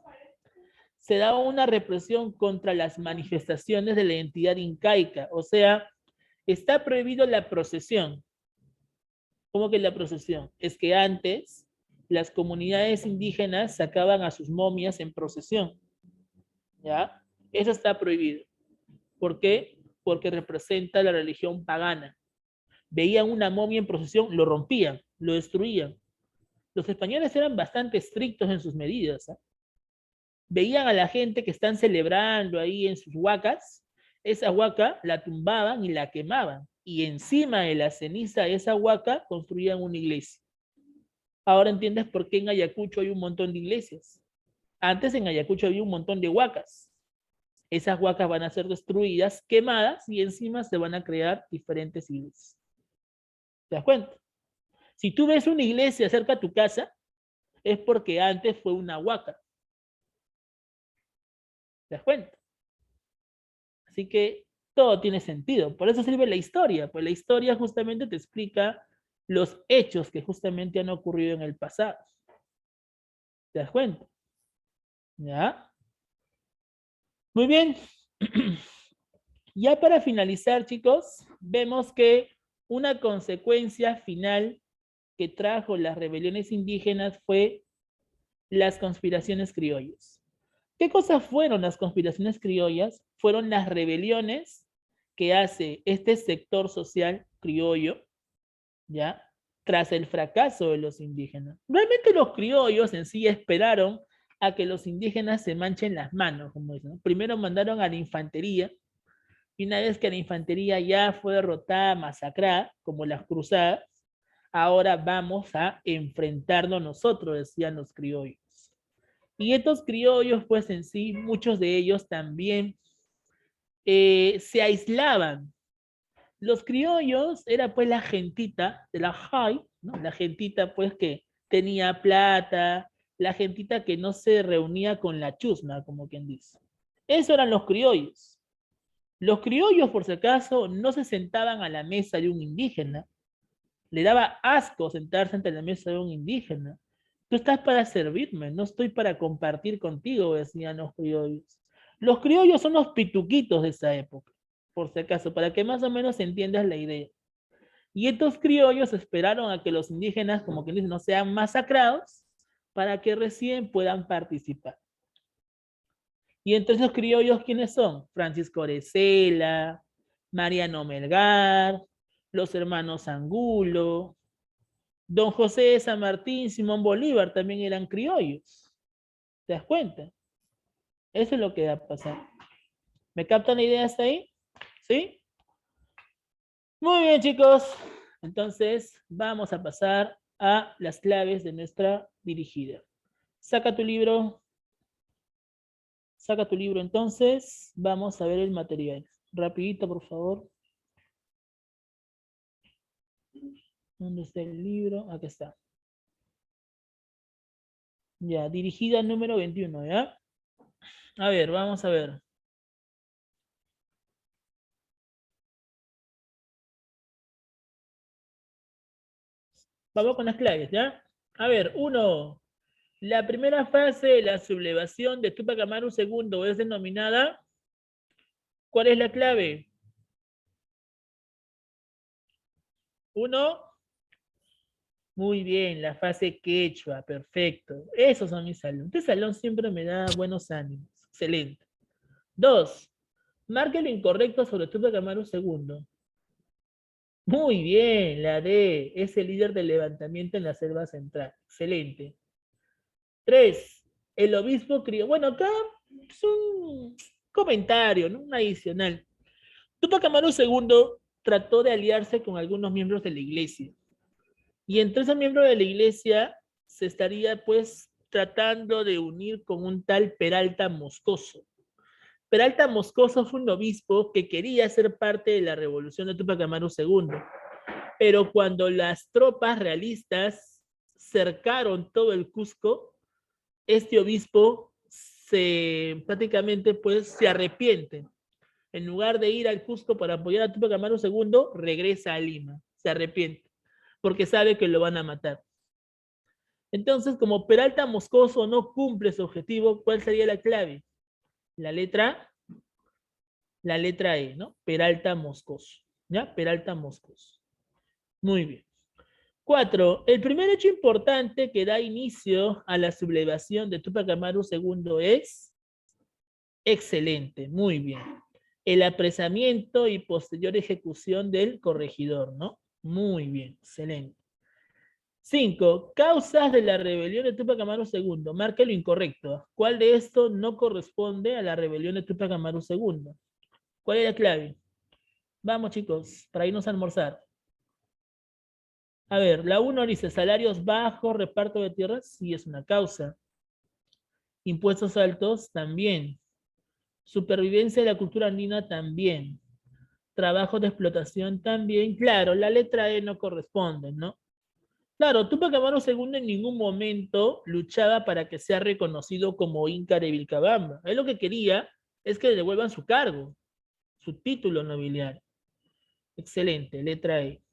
Se da una represión contra las manifestaciones de la identidad incaica. O sea, está prohibido la procesión. ¿Cómo que la procesión? Es que antes las comunidades indígenas sacaban a sus momias en procesión. ¿Ya? Eso está prohibido. ¿Por qué? Porque representa la religión pagana. Veían una momia en procesión, lo rompían, lo destruían. Los españoles eran bastante estrictos en sus medidas. ¿Eh? Veían a la gente que están celebrando ahí en sus huacas, esa huaca la tumbaban y la quemaban. Y encima de la ceniza de esa huaca construían una iglesia. Ahora entiendes por qué en Ayacucho hay un montón de iglesias. Antes en Ayacucho había un montón de huacas. Esas huacas van a ser destruidas, quemadas, y encima se van a crear diferentes iglesias. ¿Te das cuenta? Si tú ves una iglesia cerca de tu casa, es porque antes fue una huaca. ¿Te das cuenta? Así que todo tiene sentido. Por eso sirve la historia, pues la historia justamente te explica los hechos que justamente han ocurrido en el pasado. ¿Te das cuenta? ¿Ya? Muy bien. Ya para finalizar, chicos, vemos que una consecuencia final que trajo las rebeliones indígenas fue las conspiraciones criollas. ¿Qué cosas fueron las conspiraciones criollas? Fueron las rebeliones que hace este sector social criollo, ¿ya? Tras el fracaso de los indígenas. Realmente los criollos en sí esperaron a que los indígenas se manchen las manos, como dicen, ¿no? Primero mandaron a la infantería, y una vez que la infantería ya fue derrotada, masacrada, como las cruzadas, ahora vamos a enfrentarnos nosotros, decían los criollos. Y estos criollos, pues en sí, muchos de ellos también se aislaban. Los criollos era pues la gentita de la high, ¿no? La gentita pues que tenía plata, la gentita que no se reunía con la chusma, como quien dice. Eso eran los criollos. Los criollos, por si acaso, no se sentaban a la mesa de un indígena. Le daba asco sentarse ante la mesa de un indígena. Tú estás para servirme, no estoy para compartir contigo, decían los criollos. Los criollos son los pituquitos de esa época, por si acaso, para que más o menos entiendas la idea. Y estos criollos esperaron a que los indígenas, como que dicen, no sean masacrados, para que recién puedan participar. Y entre esos criollos, ¿quiénes son? Francisco Orecela, Mariano Melgar, los hermanos Angulo, don José de San Martín, Simón Bolívar también eran criollos. ¿Te das cuenta? Eso es lo que va a pasar. ¿Me captan la idea hasta ahí? ¿Sí? Muy bien, chicos. Entonces, vamos a pasar a las claves de nuestra dirigida. Saca tu libro. Saca tu libro entonces. Vamos a ver el material. Rapidito, por favor. ¿Dónde está el libro? Aquí está. Ya, dirigida número 21, ¿ya? A ver, vamos a ver. Vamos con las claves, ¿ya? A ver, 1. La primera fase de la sublevación de Tupac Amaru II es denominada. ¿Cuál es la clave? 1. Muy bien, la fase quechua, perfecto. Esos son mis alumnos. Este salón siempre me da buenos ánimos. Excelente. 2. Marque lo incorrecto sobre Tupac Amaru II. Muy bien, la D. Es el líder del levantamiento en la selva central. Excelente. 3. El obispo crió. Bueno, acá es un comentario, ¿no? Un adicional. Tupac Amaru II trató de aliarse con algunos miembros de la iglesia. Y entre esos miembros de la iglesia se estaría pues tratando de unir con un tal Peralta Moscoso. Peralta Moscoso fue un obispo que quería ser parte de la revolución de Tupac Amaru II, pero cuando las tropas realistas cercaron todo el Cusco, este obispo prácticamente pues se arrepiente. En lugar de ir al Cusco para apoyar a Tupac Amaru II, regresa a Lima, se arrepiente, porque sabe que lo van a matar. Entonces, como Peralta Moscoso no cumple su objetivo, ¿cuál sería la clave? La letra E, ¿no? Peralta Moscoso, ¿ya? Peralta Moscoso. Muy bien. 4. El primer hecho importante que da inicio a la sublevación de Tupac Amaru II es excelente, muy bien. El apresamiento y posterior ejecución del corregidor, ¿no? Muy bien, excelente. 5. Causas de la rebelión de Tupac Amaru II. Marca lo incorrecto. ¿Cuál de estos no corresponde a la rebelión de Tupac Amaru II? ¿Cuál es la clave? Vamos, chicos, para irnos a almorzar. A ver, la 1 dice salarios bajos, reparto de tierras, sí es una causa. Impuestos altos, también. Supervivencia de la cultura andina también. Trabajo de explotación también. Claro, la letra E no corresponde, ¿no? Claro, Túpac Amaru II en ningún momento luchaba para que sea reconocido como Inca de Vilcabamba. Él lo que quería es que le devuelvan su cargo, su título nobiliario. Excelente, letra E.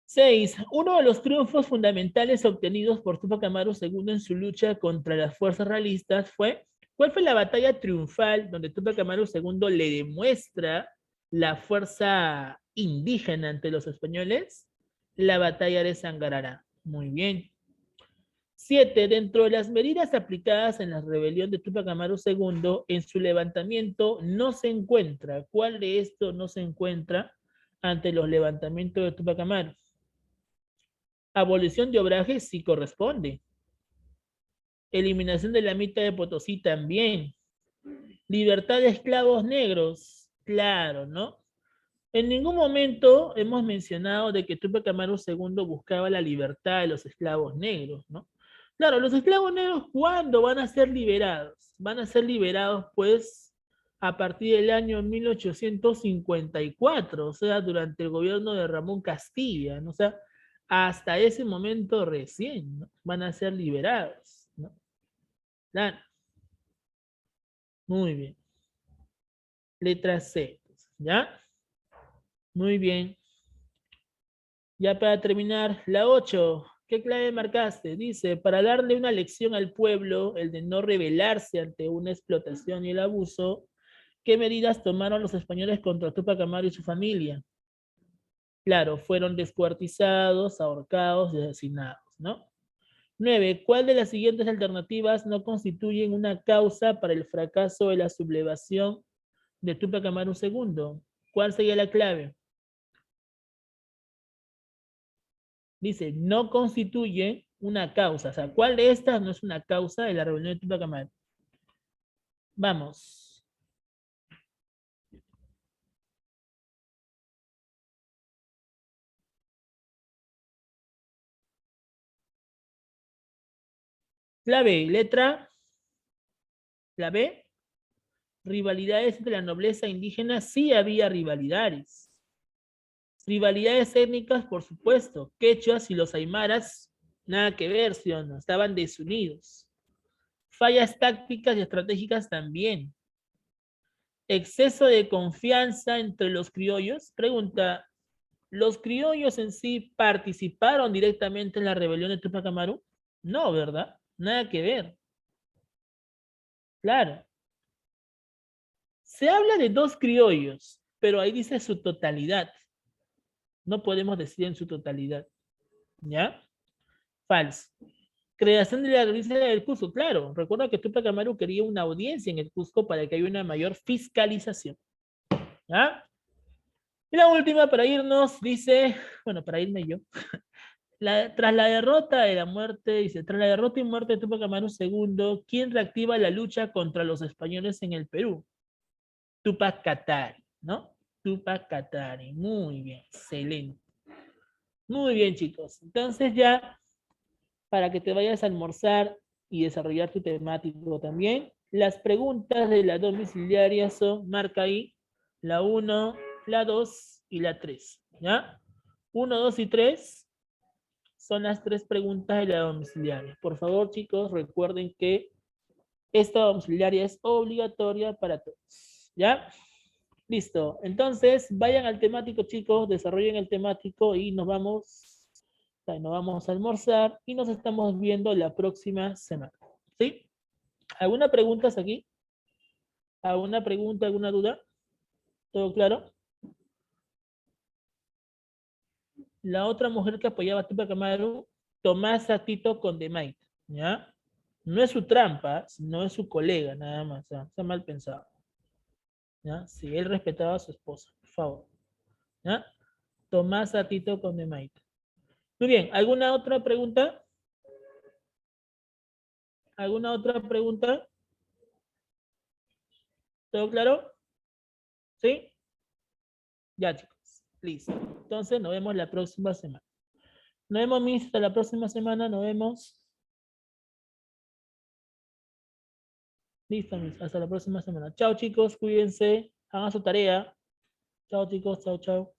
6. Uno de los triunfos fundamentales obtenidos por Túpac Amaru II en su lucha contra las fuerzas realistas fue, ¿cuál fue la batalla triunfal donde Túpac Amaru II le demuestra la fuerza indígena ante los españoles? La batalla de Sangarará. Muy bien. 7. Dentro de las medidas aplicadas en la rebelión de Túpac Amaru II, en su levantamiento no se encuentra. ¿Cuál de estos no se encuentra ante los levantamientos de Túpac Amaru? Abolición de obraje sí corresponde. Eliminación de la mitad de Potosí también. Libertad de esclavos negros, claro, ¿no? En ningún momento hemos mencionado de que Túpac Amaru II buscaba la libertad de los esclavos negros, ¿no? Claro, los esclavos negros, ¿cuándo van a ser liberados? Van a ser liberados, pues, a partir del año 1854, o sea, durante el gobierno de Ramón Castilla, ¿no? O sea, hasta ese momento recién, ¿no? Van a ser liberados, ¿no? Claro, muy bien. Letra C, ¿ya? Muy bien. Ya para terminar, la 8. ¿Qué clave marcaste? Dice, para darle una lección al pueblo, el de no rebelarse ante una explotación y el abuso, ¿qué medidas tomaron los españoles contra Túpac Amaru y su familia? Claro, fueron descuartizados, ahorcados y asesinados, ¿no? 9. ¿Cuál de las siguientes alternativas no constituyen una causa para el fracaso de la sublevación de Túpac Amaru II? ¿Cuál sería la clave? Dice, no constituye una causa. O sea, ¿cuál de estas no es una causa de la rebelión de Túpac Amaru? Vamos. Clave, letra, la B. Rivalidades entre la nobleza indígena, sí había rivalidades. Rivalidades étnicas, por supuesto. Quechuas y los aymaras, nada que ver, ¿sí o no? Estaban desunidos. Fallas tácticas y estratégicas también. Exceso de confianza entre los criollos. Pregunta, ¿los criollos en sí participaron directamente en la rebelión de Túpac Amaru? No, ¿verdad? Nada que ver. Claro. Se habla de dos criollos, pero ahí dice su totalidad. No podemos decir en su totalidad. ¿Ya? Falso. Creación de la audiencia del Cusco. Claro, recuerda que Túpac Amaru quería una audiencia en el Cusco para que haya una mayor fiscalización. ¿Ya? Y la última para irnos dice, bueno, para irme yo. Tras la derrota de la muerte, dice, tras la derrota y muerte de Túpac Amaru II, ¿quién reactiva la lucha contra los españoles en el Perú? Túpac Katari, ¿no? Túpac Katari, muy bien, excelente. Muy bien, chicos. Entonces ya, para que te vayas a almorzar y desarrollar tu temático también, las preguntas de la domiciliaria son, marca ahí, la 1, la 2 y la 3, ¿ya? 1, 2 y 3 son las tres preguntas de la domiciliaria. Por favor, chicos, recuerden que esta domiciliaria es obligatoria para todos. ¿Ya? Listo. Entonces, vayan al temático, chicos, desarrollen el temático y nos vamos a almorzar y nos estamos viendo la próxima semana. ¿Sí? ¿Alguna pregunta aquí? ¿Alguna pregunta, alguna duda? ¿Todo claro? La otra mujer que apoyaba a Túpac Amaru, Tomasa Tito Condemait, ¿ya? No es su trampa, no es su colega, nada más, ¿ya? Está mal pensado, ¿ya? Si él respetaba a su esposa, por favor, ¿ya? Tomasa Tito Condemait. Muy bien, ¿alguna otra pregunta? ¿Alguna otra pregunta? ¿Todo claro? ¿Sí? Ya, chicos, listo. Entonces, nos vemos la próxima semana. Nos vemos, mis, hasta la próxima semana, nos vemos. Listo, mis. Hasta la próxima semana. Chao, chicos. Cuídense. Hagan su tarea. Chao, chicos. Chao, chao.